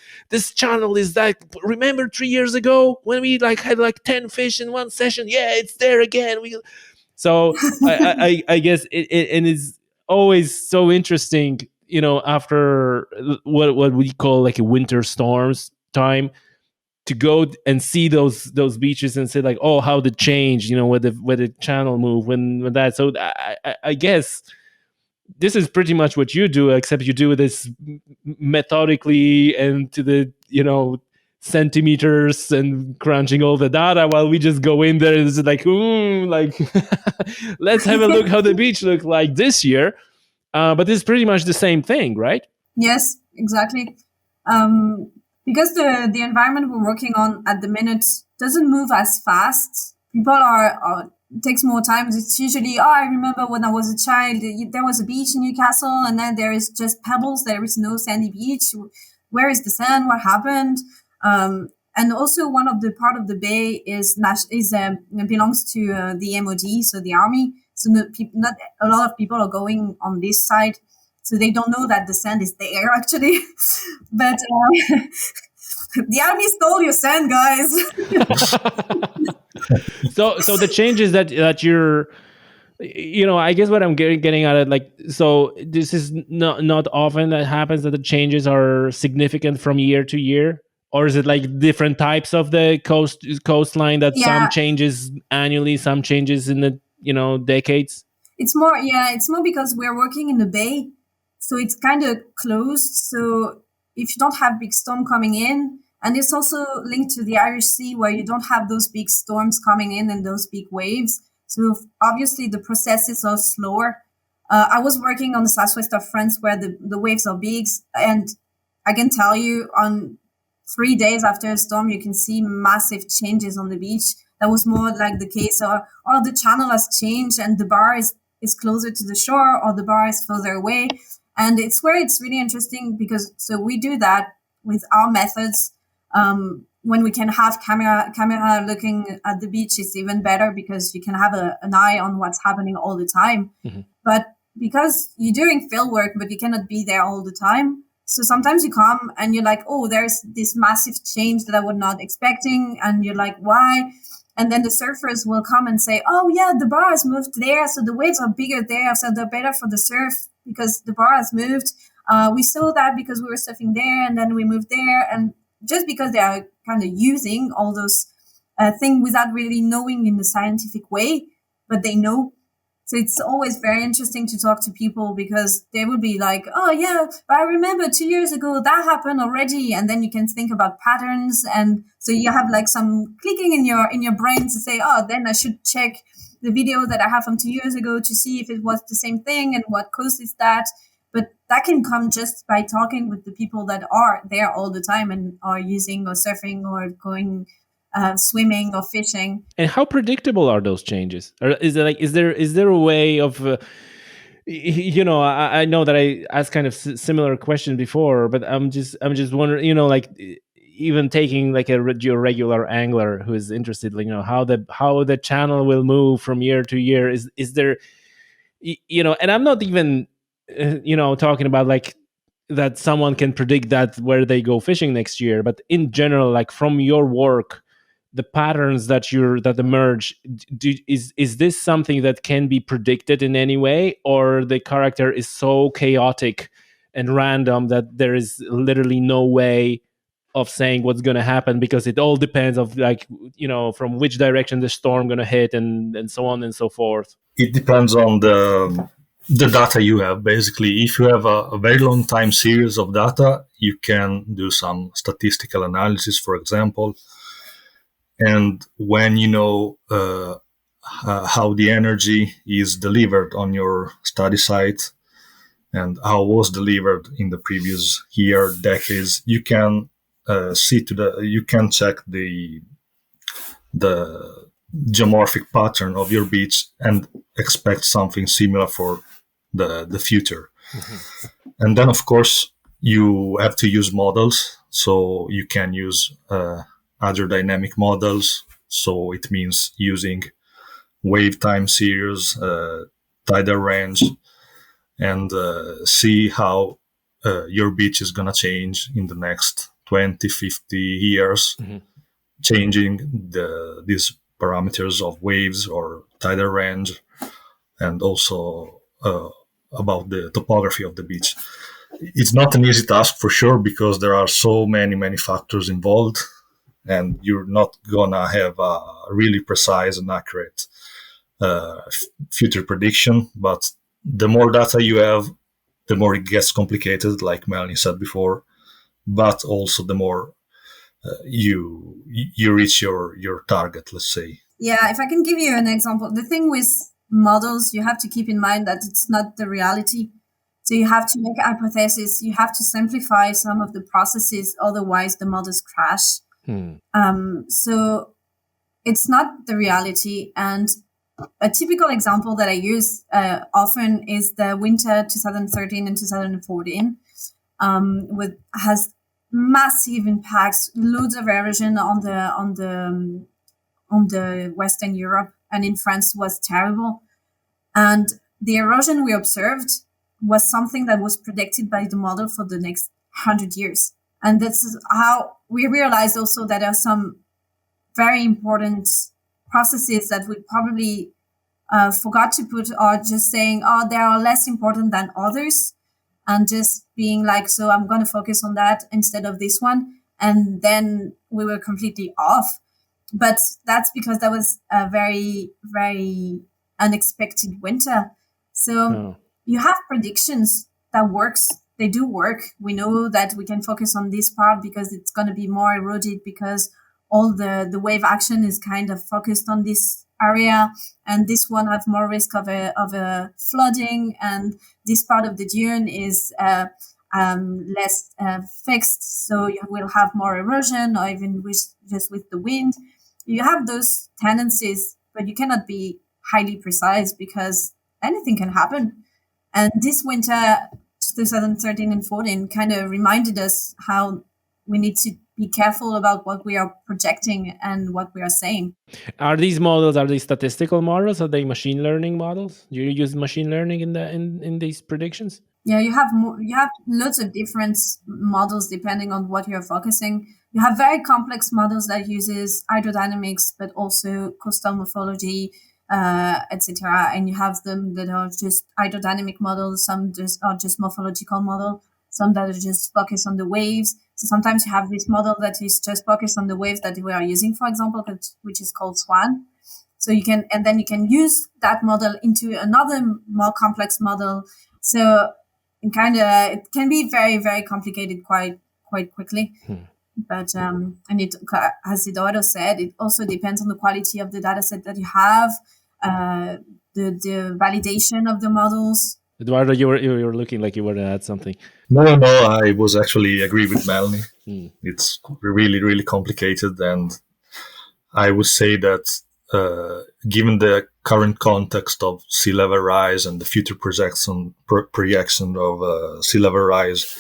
channel is that, remember 3 years ago when we like had like 10 fish in one session? Yeah, it's there again. So I guess and it's always so interesting, after what we call like a winter storms time, to go and see those beaches and say like, oh, how the change, where the channel move when that. So I guess this is pretty much what you do, except you do this methodically and to the, centimeters and crunching all the data, while we just go in there and it's like, let's have a look how the beach looked like this year. But it's pretty much the same thing, right? Yes, exactly. Because the environment we're working on at the minute doesn't move as fast. People it takes more time. It's usually, I remember when I was a child, there was a beach in Newcastle, and then there is just pebbles. There is no sandy beach. Where is the sand? What happened? And also one of the part of the bay belongs to the MOD, so the army. So not a lot of people are going on this side, so they don't know that the sand is there actually. But the army stole your sand, guys. So the changes that you're, I guess what I'm getting at it, like, so this is not often that happens, that the changes are significant from year to year, or is it like different types of the coastline that some changes annually, some changes in the decades? It's more because we're working in the bay, so it's kind of closed. So if you don't have big storm coming in, and it's also linked to the Irish Sea, where you don't have those big storms coming in and those big waves. So obviously the processes are slower. I was working on the southwest of France, where the waves are big, and I can tell you, on 3 days after a storm, you can see massive changes on the beach. That was more like the case, or the channel has changed and the bar is closer to the shore, or the bar is further away. And it's where it's really interesting, because so we do that with our methods. When we can have camera looking at the beach, it's even better, because you can have an eye on what's happening all the time. Mm-hmm. But because you're doing field work, but you cannot be there all the time. So sometimes you come and you're like, oh, there's this massive change that I was not expecting. And you're like, why? And then the surfers will come and say, oh, yeah, the bar has moved there. So the waves are bigger there. So they're better for the surf because the bar has moved. We saw that because we were surfing there, and then we moved there. And just because they are kind of using all those things without really knowing in the scientific way, but they know. So it's always very interesting to talk to people, because they will be like, oh, yeah, but I remember 2 years ago that happened already. And then you can think about patterns. And so you have like some clicking in your brain to say, oh, then I should check the video that I have from 2 years ago to see if it was the same thing and what caused that. But that can come just by talking with the people that are there all the time and are using or surfing or going swimming or fishing. And how predictable are those changes? Or is there a way of I know that I asked kind of similar question before, but I'm just wondering, like, even taking like your regular angler who is interested, like, how the channel will move from year to year, is there, and I'm not even talking about like that someone can predict that where they go fishing next year, but in general, like from your work, the patterns that emerge, is this something that can be predicted in any way, or the character is so chaotic and random that there is literally no way of saying what's going to happen, because it all depends of like, from which direction the storm going to hit and so on and so forth? It depends on the data you have. Basically, if you have a very long time series of data, you can do some statistical analysis, for example, And when you know how the energy is delivered on your study site and how it was delivered in the previous year, decades, you can you can check the geomorphic pattern of your beach and expect something similar for the future. And then, of course, you have to use models. So you can use hydrodynamic models. So it means using wave time series, tidal range, and see how your beach is going to change in the next 20, 50 years, changing these parameters of waves or tidal range, and also about the topography of the beach. It's not an easy task for sure, because there are so many factors involved, and you're not gonna have a really precise and accurate future prediction. But the more data you have, the more it gets complicated, like Melanie said before. But also the more you reach your target, let's say. Yeah, if I can give you an example, the thing with models, you have to keep in mind that it's not the reality. So you have to make a hypothesis, you have to simplify some of the processes, otherwise the models crash. So it's not the reality. And a typical example that I use often is the winter 2013 and 2014, has massive impacts, loads of erosion on the Western Europe, and in France was terrible. And the erosion we observed was something that was predicted by the model for the next 100 years. And that's how we realized also that there are some very important processes that we probably forgot to put, or just saying, oh, they are less important than others, and just being like, so I'm going to focus on that instead of this one. And then we were completely off. But that's because that was a very, very unexpected winter. So you have predictions that works. They do work. We know that we can focus on this part because it's going to be more eroded, because all the wave action is kind of focused on this area, and this one have more risk of a flooding, and this part of the dune is less fixed, so you will have more erosion, or even just with the wind. You have those tendencies, but you cannot be highly precise because anything can happen. And this winter, 2013 and 14, kind of reminded us how we need to be careful about what we are projecting and what we are saying. Are these statistical models? Are they machine learning models? Do you use machine learning in these predictions? Yeah, you have lots of different models depending on what you're focusing. You have very complex models that uses hydrodynamics, but also coastal morphology, etc. And you have them that are just hydrodynamic models. Some are just morphological model. Some that are just focused on the waves. So sometimes you have this model that is just focused on the waves that we are using, for example, which is called SWAN. So you can use that model into another more complex model. So it can be very, very complicated quite quickly. But and it, as Edoardo said, it also depends on the quality of the data set that you have, the validation of the models. Edoardo, you were looking like you were to add something. No, I was actually agree with Melanie. It's really, really complicated, and I would say that given the current context of sea level rise and the future projection of sea level rise,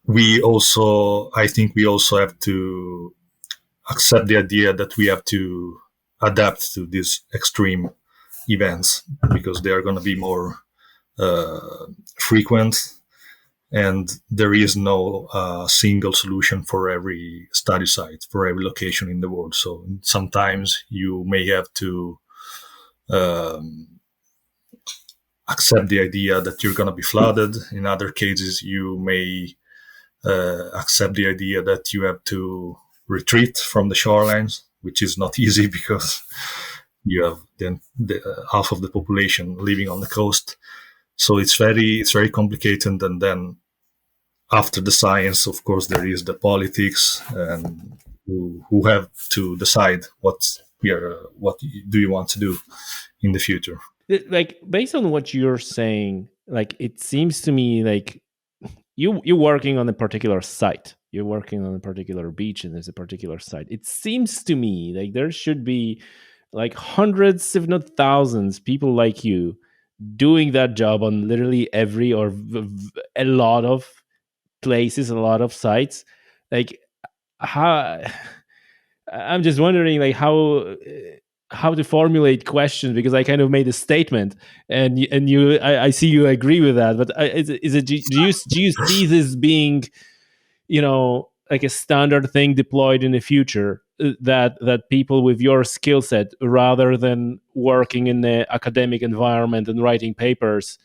I think we also have to accept the idea that we have to adapt to these extreme events, because they are going to be more frequent, and there is no single solution for every study site, for every location in the world. So sometimes you may have to accept the idea that you're going to be flooded. In other cases, you may accept the idea that you have to retreat from the shorelines, which is not easy because you have then half of the population living on the coast. So it's very complicated. And then after the science, of course, there is the politics and who have to decide what do you want to do in the future. Like, based on what you're saying, like, it seems to me like you're working on a particular site. You're working on a particular beach, and there's a particular site. It seems to me like there should be like hundreds, if not thousands, people like you doing that job on literally every or a lot of places, a lot of sites. Like, how I'm just wondering, like, how to formulate questions, because I kind of made a statement, and I see you agree with that. But is it do you see this being, like a standard thing deployed in the future, that people with your skill set, rather than working in the academic environment and writing papers,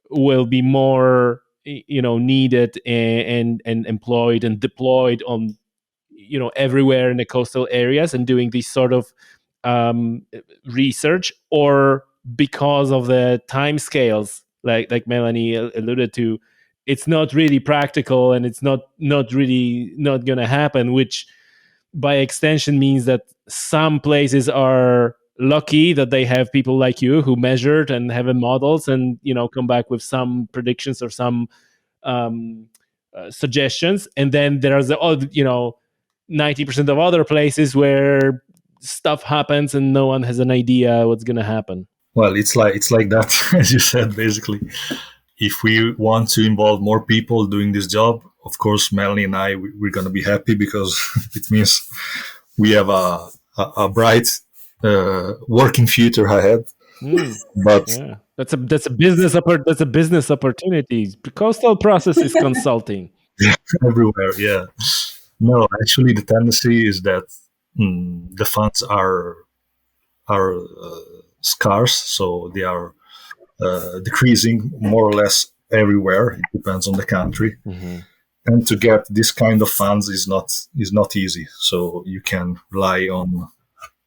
will be more needed and employed and deployed on everywhere in the coastal areas and doing this sort of research? Or because of the time scales, like Melanie alluded to, it's not really practical, and it's not really not going to happen, which by extension means that some places are lucky that they have people like you who measured and have models, and come back with some predictions or some um, suggestions. And then there's the odd 90% of other places where stuff happens and no one has an idea what's going to happen. Well, it's like that, as you said. Basically, if we want to involve more people doing this job, of course, Melanie and I, we're going to be happy, because it means we have a bright working future ahead. But Yeah, that's a business opportunity. Coastal processes consulting. everywhere, yeah. No, actually, the tendency is that the funds are scarce, so they are decreasing more or less everywhere. It depends on the country. Mm-hmm. And to get this kind of funds is not easy. So you can rely on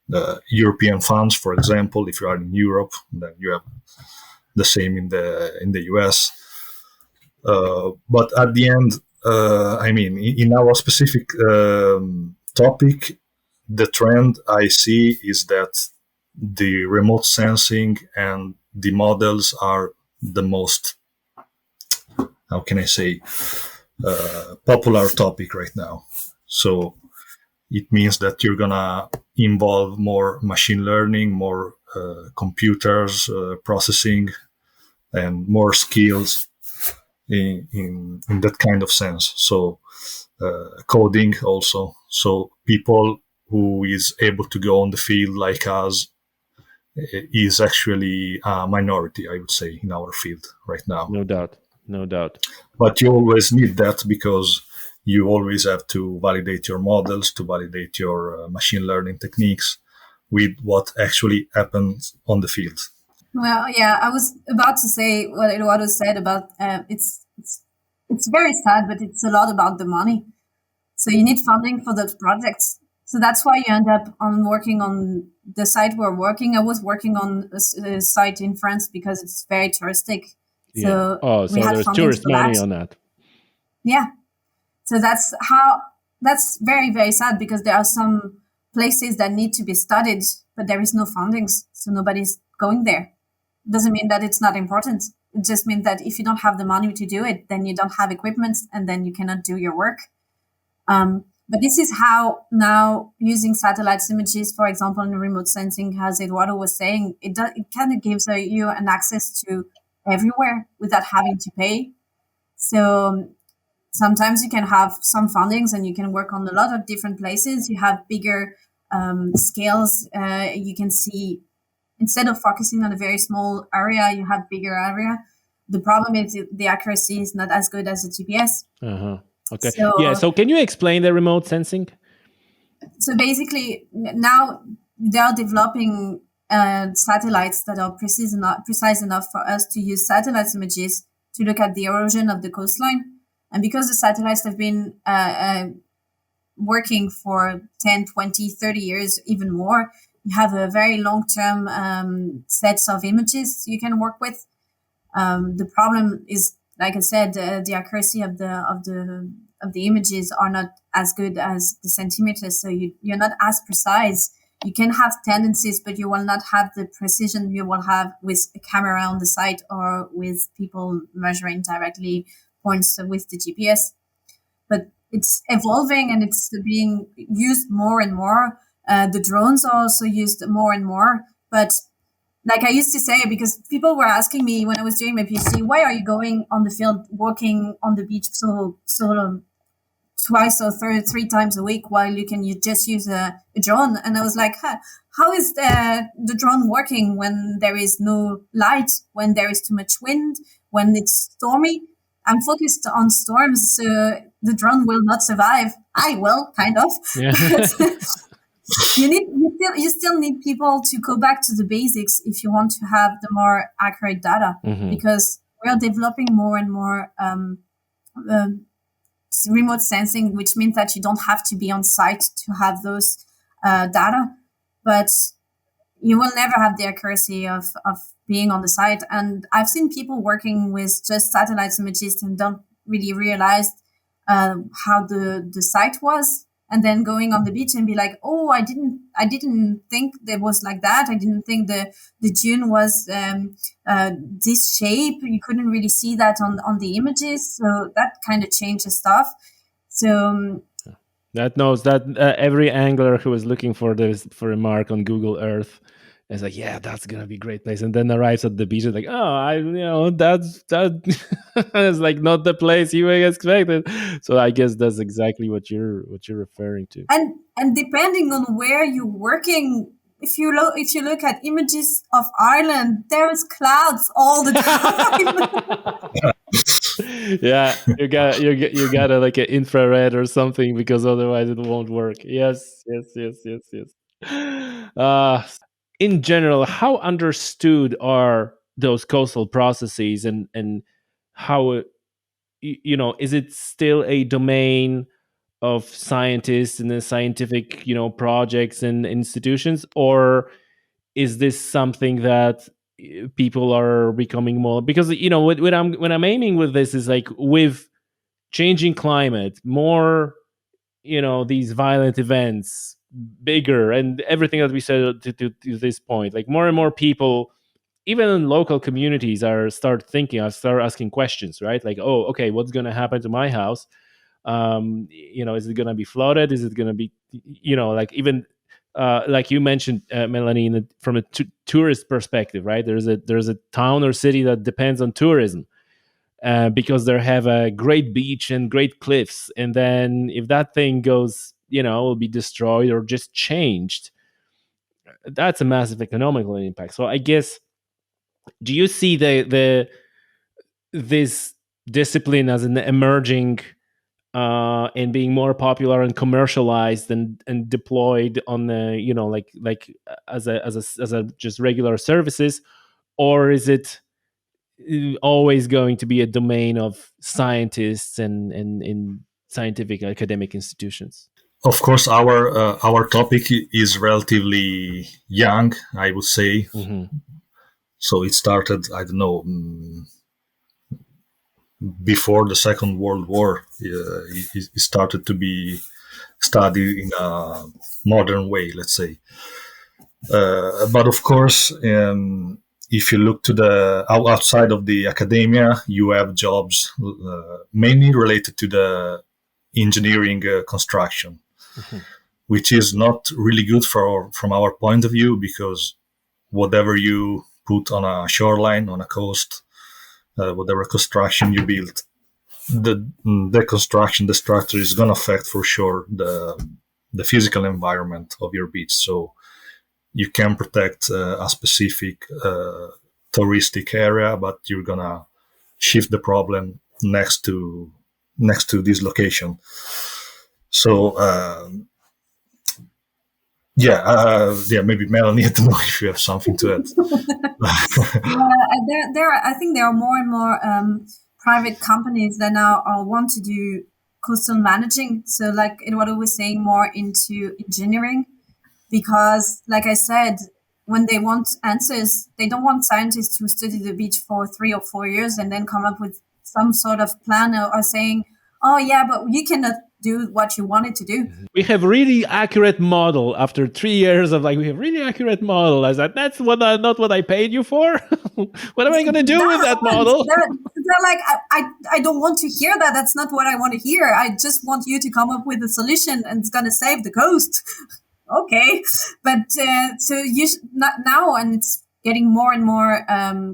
the European funds, for example. If you are in Europe, then you have the same in the US. But at the end, I mean, in our specific topic, the trend I see is that the remote sensing and the models are the most, how can I say, popular topic right now. So it means that you're gonna involve more machine learning, more computers processing, and more skills in that kind of sense. So coding also. So people who is able to go on the field like us is actually a minority, I would say, in our field right now. No doubt. But you always need that, because you always have to validate your models, to validate your machine learning techniques with what actually happens on the field. Well, yeah, I was about to say what Edoardo said about it's very sad, but it's a lot about the money. So you need funding for those projects. So that's why you end up on working on the site we're working. I was working on a site in France because it's very touristic. So so there's tourist money on that. Yeah. So that's very, very sad, because there are some places that need to be studied, but there is no fundings. So nobody's going there. Doesn't mean that it's not important. It just means that if you don't have the money to do it, then you don't have equipment, and then you cannot do your work. But this is how now using satellite images, for example, in remote sensing, as Edoardo was saying, it kind of gives you an access to everywhere without having to pay. So sometimes you can have some fundings and you can work on a lot of different places. You have bigger scales. You can see, instead of focusing on a very small area, you have bigger area. The problem is the accuracy is not as good as the GPS. Okay. So can you explain the remote sensing? So basically, now they are developing satellites that are precise enough for us to use satellite images to look at the erosion of the coastline. And because the satellites have been working for 10, 20, 30 years, even more, you have a very long-term sets of images you can work with. The problem is, like I said, the accuracy of the of the images are not as good as the centimeters. So you're not as precise. You can have tendencies, but you will not have the precision you will have with a camera on the site or with people measuring directly points with the GPS. But it's evolving and it's being used more and more. The drones are also used more and more. But like I used to say, because people were asking me when I was doing my PhD, why are you going on the field, walking on the beach so twice or three times a week while you just use a drone? And I was like, how is the drone working when there is no light, when there is too much wind, when it's stormy? I'm focused on storms, so the drone will not survive. I will, kind of. Yeah. you still need people to go back to the basics if you want to have the more accurate data, because we are developing more and more remote sensing, which means that you don't have to be on site to have those data, but you will never have the accuracy of being on the site. And I've seen people working with just satellite images and don't really realize how the site was, and then going on the beach and be like, oh, I didn't think there was like that. I didn't think the dune was this shape. You couldn't really see that on the images. So that kind of changes stuff. So that knows that every angler who was looking for a mark on Google Earth is like, yeah, that's gonna be a great place, and then arrives at the beach and like, oh, that's it's like not the place you expected. So I guess that's exactly what you're referring to. And depending on where you're working, if you look at images of Ireland, there's clouds all the time. Yeah, you got like an infrared or something, because otherwise it won't work. Yes. In general, how understood are those coastal processes, and how is it still a domain of scientists and the scientific projects and institutions, or is this something that people are becoming more, because when I'm aiming with this is like, with changing climate, more these violent events, bigger, and everything that we said to this point, like more and more people, even in local communities, start asking questions, right? Like, oh, okay, what's going to happen to my house? Is it going to be flooded? Is it going to be like, even like you mentioned, Melanie, from a tourist perspective, right? There's a town or city that depends on tourism, because they have a great beach and great cliffs, and then if that thing goes, will be destroyed or just changed, that's a massive economical impact. So I guess, do you see this discipline as an emerging and being more popular and commercialized and deployed on the like as a just regular services, or is it always going to be a domain of scientists and in scientific academic institutions? Of course, our topic is relatively young, I would say. So it started, I don't know, before the Second World War. It started to be studied in a modern way, let's say. But of course, if you look to the outside of the academia, you have jobs mainly related to the engineering construction, which is not really good from our point of view, because whatever you put on a shoreline, on a coast, whatever construction you build, the construction, the structure is going to affect for sure the physical environment of your beach. So you can protect a specific touristic area, but you're going to shift the problem next to this location. So maybe Melanie, I don't know if you have something to add. I think there are more and more private companies that now want to do coastal managing. So like Edoardo was saying, more into engineering, because like I said, when they want answers, they don't want scientists to study the beach for 3 or 4 years and then come up with some sort of plan or saying, oh yeah, but you cannot do what you wanted to do. We have really accurate model after 3 years of we have really accurate model. I said, that's not what I paid you for. What am I going to do with that model? They're like, I don't want to hear that. That's not what I want to hear. I just want you to come up with a solution and it's going to save the coast. Okay. But so now, and it's getting more and more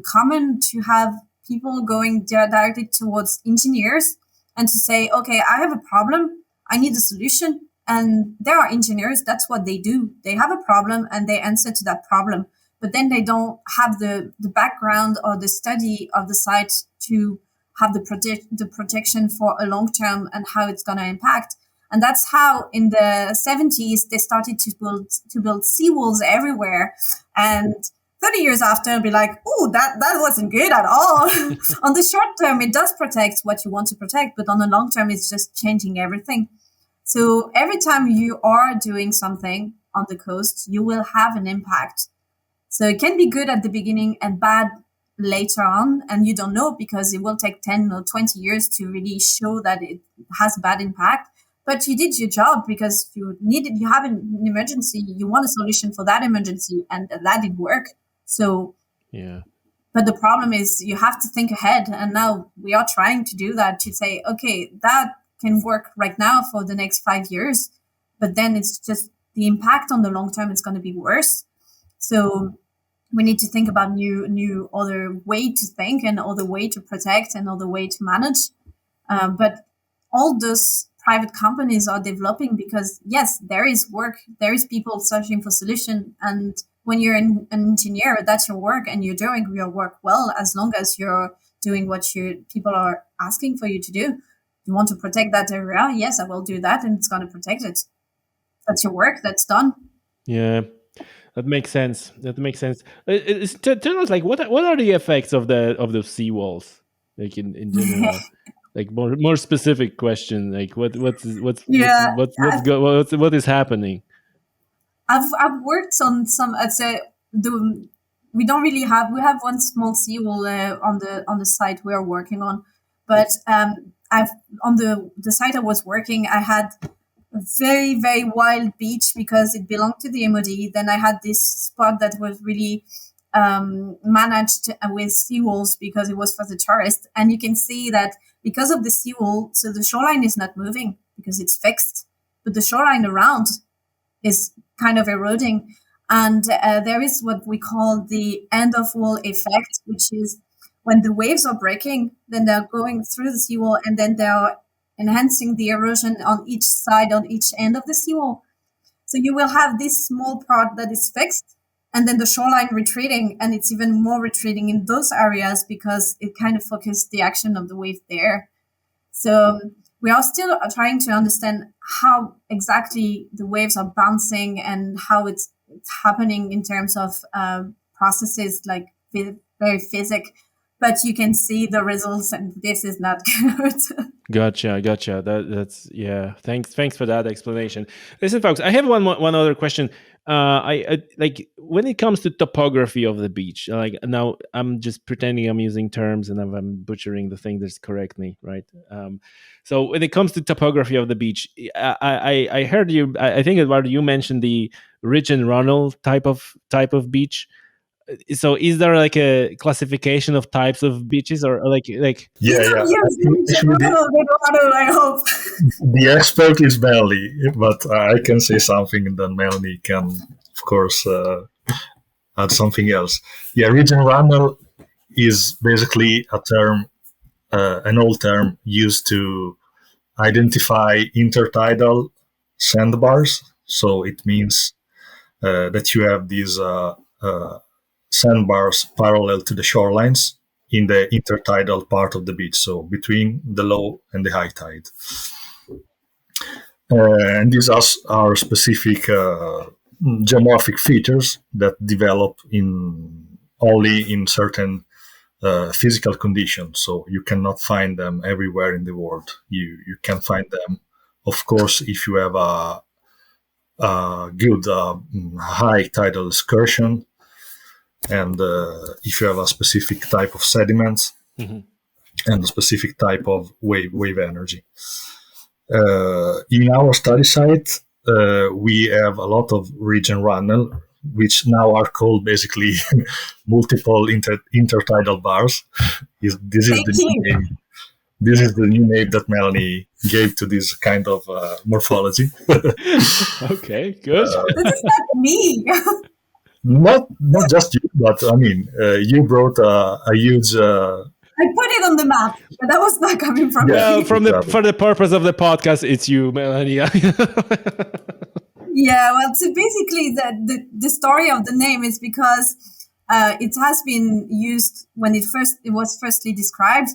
common to have people going directly towards engineers and to say, okay, I have a problem. I need a solution. And there are engineers. That's what they do. They have a problem and they answer to that problem. But then they don't have the background or the study of the site to have the protection for a long term and how it's going to impact. And that's how in the 70s they started to build seawalls everywhere. And 30 years after, it'll be like, oh, that wasn't good at all. On the short term, it does protect what you want to protect, but on the long term, it's just changing everything. So every time you are doing something on the coast, you will have an impact. So it can be good at the beginning and bad later on, and you don't know because it will take 10 or 20 years to really show that it has bad impact. But you did your job because you have an emergency, you want a solution for that emergency, and that did work. So, yeah. But the problem is you have to think ahead. And now we are trying to do that, to say, okay, that can work right now for the next 5 years. But then it's just the impact on the long term is going to be worse. So we need to think about new other way to think and other way to protect and other way to manage. But all those private companies are developing because, yes, there is work. There is people searching for solution. And when you're an engineer, that's your work and you're doing your work well, as long as you're doing what people are asking for you to do. You want to protect that area? Yes, I will do that. And it's going to protect it. That's your work. That's done. Yeah. That makes sense. Tell us, what are the effects of the seawalls, in general? More specific question, what is happening? I've worked on some. We don't really have. We have one small seawall on the site we are working on, but I've on the site I was working, I had a very, very wild beach because it belonged to the MOD. Then I had this spot that was really managed with seawalls because it was for the tourists. And you can see that because of the seawall, so the shoreline is not moving because it's fixed, but the shoreline around is kind of eroding. And there is what we call the end of wall effect, which is when the waves are breaking, then they're going through the seawall and then they're enhancing the erosion on each side, on each end of the seawall. So you will have this small part that is fixed and then the shoreline retreating, and it's even more retreating in those areas because it kind of focused the action of the wave there. So we are still trying to understand how exactly the waves are bouncing and how it's happening in terms of processes like very physics. But you can see the results, and this is not good. Gotcha. That's yeah. Thanks for that explanation. Listen, folks, I have one other question. I when it comes to topography of the beach. Now, I'm just pretending I'm using terms, and I'm butchering the thing. Just correct me, right? So when it comes to topography of the beach, I heard you. I think, Edoardo, you mentioned the ridge and runnel type of beach. So is there a classification of types of beaches or Yeah. I hope the expert is Melanie, but I can say something and then Melanie can, of course, add something else. Yeah, ridge and runnel is basically a term, an old term used to identify intertidal sandbars. So it means that you have these sandbars parallel to the shorelines in the intertidal part of the beach, so between the low and the high tide. And these are specific geomorphic features that develop only in certain physical conditions. So you cannot find them everywhere in the world. You can find them, of course, if you have a good high tidal excursion, and if you have a specific type of sediments. Mm-hmm. and a specific type of wave energy. In our study site, we have a lot of region runnel, which now are called basically multiple intertidal bars. This is the new name. This is the new name that Melanie gave to this kind of morphology. Okay, good. This is not me. Not just you, but I mean, you brought a huge. I put it on the map, but that was not coming from Well, me. for the purpose of the podcast, it's you, Melanie. Yeah, well, so basically the story of the name is because it has been used when it was firstly described,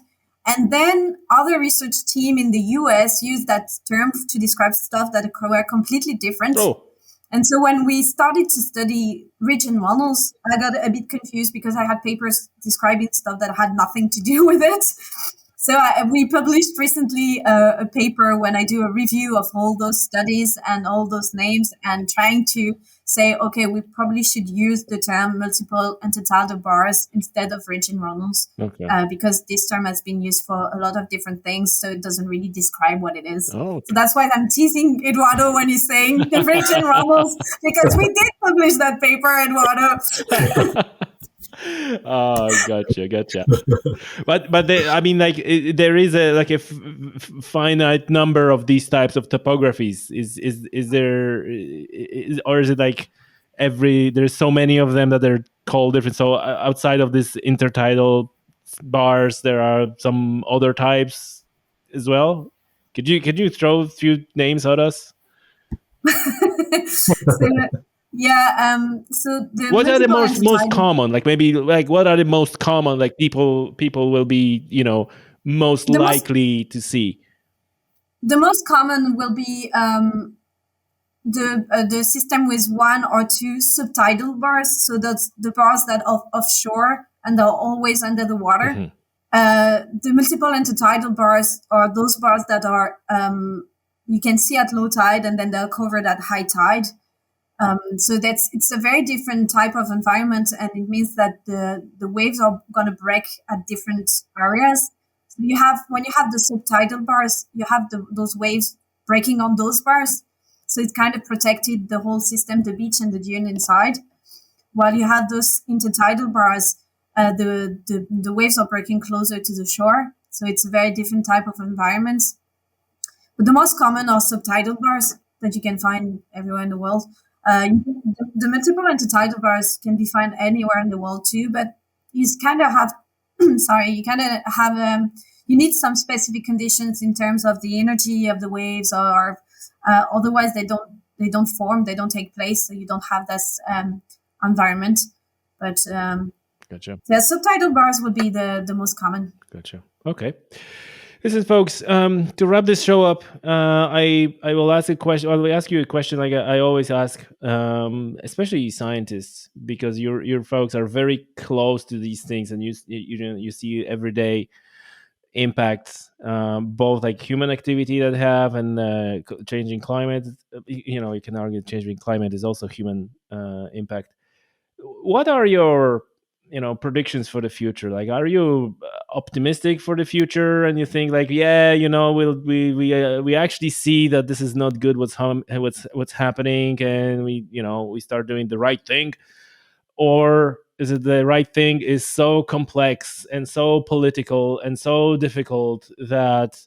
and then other research team in the US used that term to describe stuff that were completely different. Oh. And so when we started to study region models, I got a bit confused because I had papers describing stuff that had nothing to do with it. So we published recently a paper when I do a review of all those studies and all those names and trying to say, okay, we probably should use the term multiple intertidal bars instead of region runnels, because this term has been used for a lot of different things, so it doesn't really describe what it is. Oh, okay. So that's why I'm teasing Edoardo when he's saying the region runnels, because we did publish that paper, Edoardo. Gotcha. But I mean, like, there is a finite number of these types of topographies. Is there, or is it like there's so many of them that they're called different? So outside of this intertidal bars, there are some other types as well. Could you throw a few names at us? So what are the most common? Like, maybe, like, what are the most common? Like, people will be, most likely to see. The most common will be the system with one or two subtidal bars. So that's the bars that are offshore and are always under the water. Mm-hmm. The multiple intertidal bars are those bars that are you can see at low tide and then they're covered at high tide. So it's a very different type of environment, and it means that the waves are going to break at different areas. So when you have the subtidal bars, you have those waves breaking on those bars. So it kind of protected the whole system, the beach and the dune inside. While you have those intertidal bars, the waves are breaking closer to the shore. So it's a very different type of environment. But the most common are subtidal bars that you can find everywhere in the world. The multiple intertidal bars can be found anywhere in the world too, but you kind of have, you need some specific conditions in terms of the energy of the waves, or otherwise they don't form, they don't take place, so you don't have this environment. But gotcha. Yeah, subtidal bars would be the most common. Gotcha. Okay. Listen, folks, to wrap this show up, I will ask a question. I will ask you a question like I always ask, especially scientists, because your folks are very close to these things, and you see everyday impacts, both like human activity that have and changing climate. You can argue changing climate is also human impact. What are your predictions for the future? Like, are you optimistic for the future, and you think like, we actually see that this is not good what's happening, and we start doing the right thing? Or is it the right thing is so complex and so political and so difficult that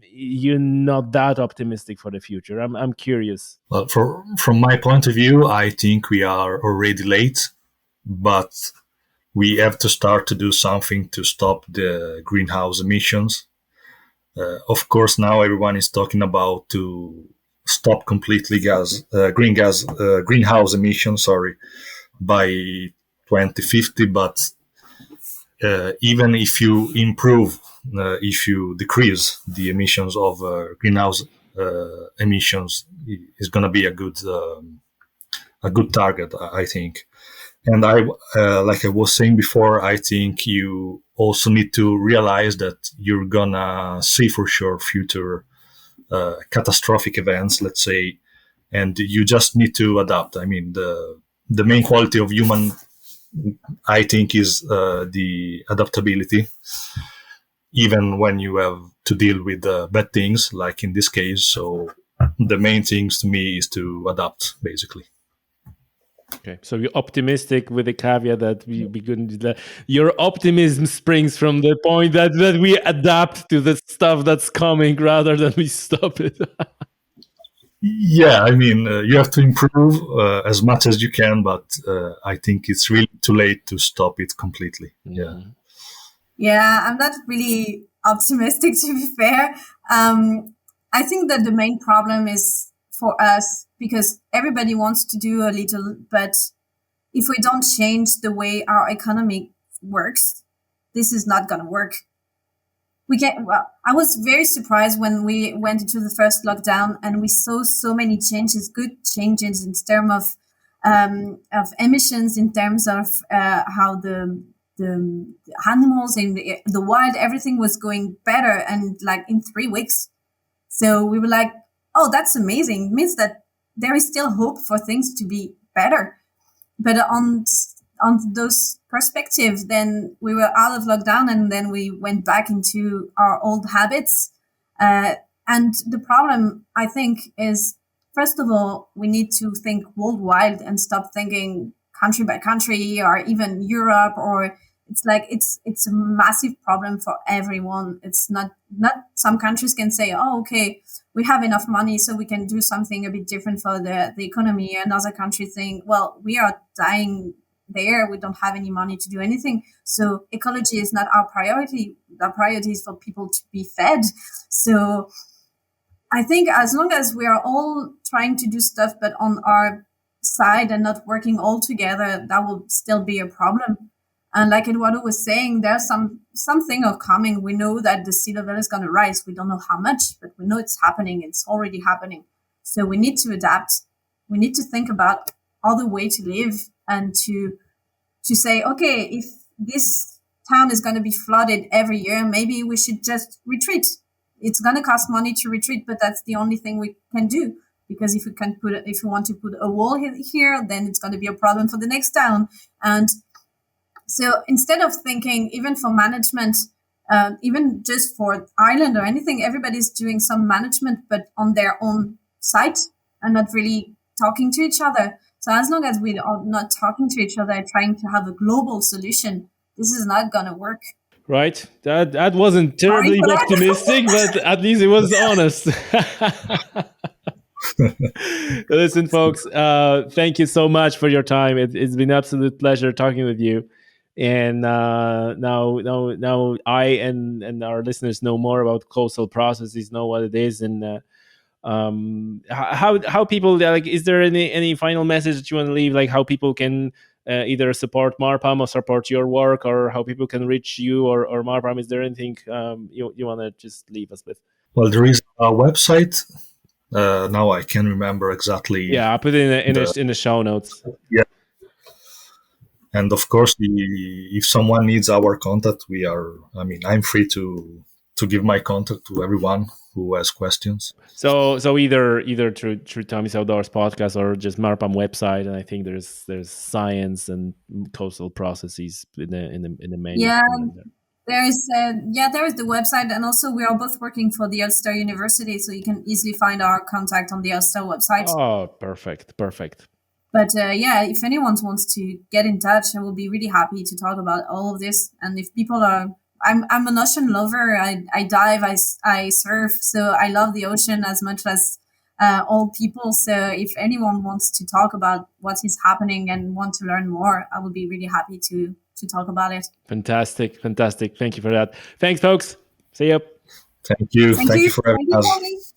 you're not that optimistic for the future? I'm curious. Well, from my point of view, I think we are already late, but we have to start to do something to stop the greenhouse emissions. Of course, now everyone is talking about to stop completely greenhouse emissions, by 2050. But even if you if you decrease the emissions of greenhouse emissions, is going to be a good target, I think. And like I was saying before, I think you also need to realize that you're gonna see for sure future catastrophic events, let's say, and you just need to adapt. I mean, the main quality of human, I think, is the adaptability. even when you have to deal with bad things, like in this case. So the main things to me is to adapt, basically. Okay, so you're optimistic with the caveat that we couldn't. Your optimism springs from the point that we adapt to the stuff that's coming rather than we stop it. Yeah, I mean, you have to improve as much as you can, but I think it's really too late to stop it completely. Yeah. Yeah, I'm not really optimistic, to be fair. I think that the main problem is for us because everybody wants to do a little, but if we don't change the way our economy works, this is not going to work. I was very surprised when we went into the first lockdown and we saw so many changes, good changes in terms of emissions, in terms of how the animals in the wild, everything was going better, and like in 3 weeks. So we were like, oh, that's amazing. It means that there is still hope for things to be better. But on those perspectives, then we were out of lockdown and then we went back into our old habits. And the problem, I think, is, first of all, we need to think worldwide and stop thinking country by country or even Europe, or it's a massive problem for everyone. It's not some countries can say, oh, okay, we have enough money, so we can do something a bit different for the economy. And other countries think, well, we are dying there. We don't have any money to do anything. So ecology is not our priority. The priority is for people to be fed. So I think as long as we are all trying to do stuff, but on our side and not working all together, that will still be a problem. And like Edoardo was saying, there's something of coming. We know that the sea level is going to rise. We don't know how much, but we know it's happening. It's already happening. So we need to adapt. We need to think about other way to live and to say, okay, if this town is going to be flooded every year, maybe we should just retreat. It's going to cost money to retreat, but that's the only thing we can do. Because if we want to put a wall here, then it's going to be a problem for the next town. And so instead of thinking, even for management, even just for Ireland or anything, everybody's doing some management, but on their own site and not really talking to each other. So as long as we are not talking to each other, trying to have a global solution, this is not going to work. Right. That wasn't terribly optimistic, but at least it was honest. Listen, folks, thank you so much for your time. It's been an absolute pleasure talking with you. And now I and our listeners know more about coastal processes, know what it is, and how people, like, is there any final message that you want to leave, like how people can either support MarPAMM or support your work, or how people can reach you or MarPAMM? Is there anything you want to just leave us with? Well, there is a website. Now I can't remember exactly. Yeah, I'll put it in the show notes. Yeah. And of course, if someone needs our contact, I'm free to give my contact to everyone who has questions. So either through Tommy's Outdoors podcast or just MarPAMM website, and I think there's science and coastal processes in the main. Yeah, there is the website, and also we are both working for the Ulster University, so you can easily find our contact on the Ulster website. Oh, perfect. But if anyone wants to get in touch, I will be really happy to talk about all of this. And if people are, I'm an ocean lover. I dive, I surf, so I love the ocean as much as all people. So if anyone wants to talk about what is happening and want to learn more, I will be really happy to talk about it. Fantastic. Thank you for that. Thanks, folks. See you. Thank you. Thank you for having us.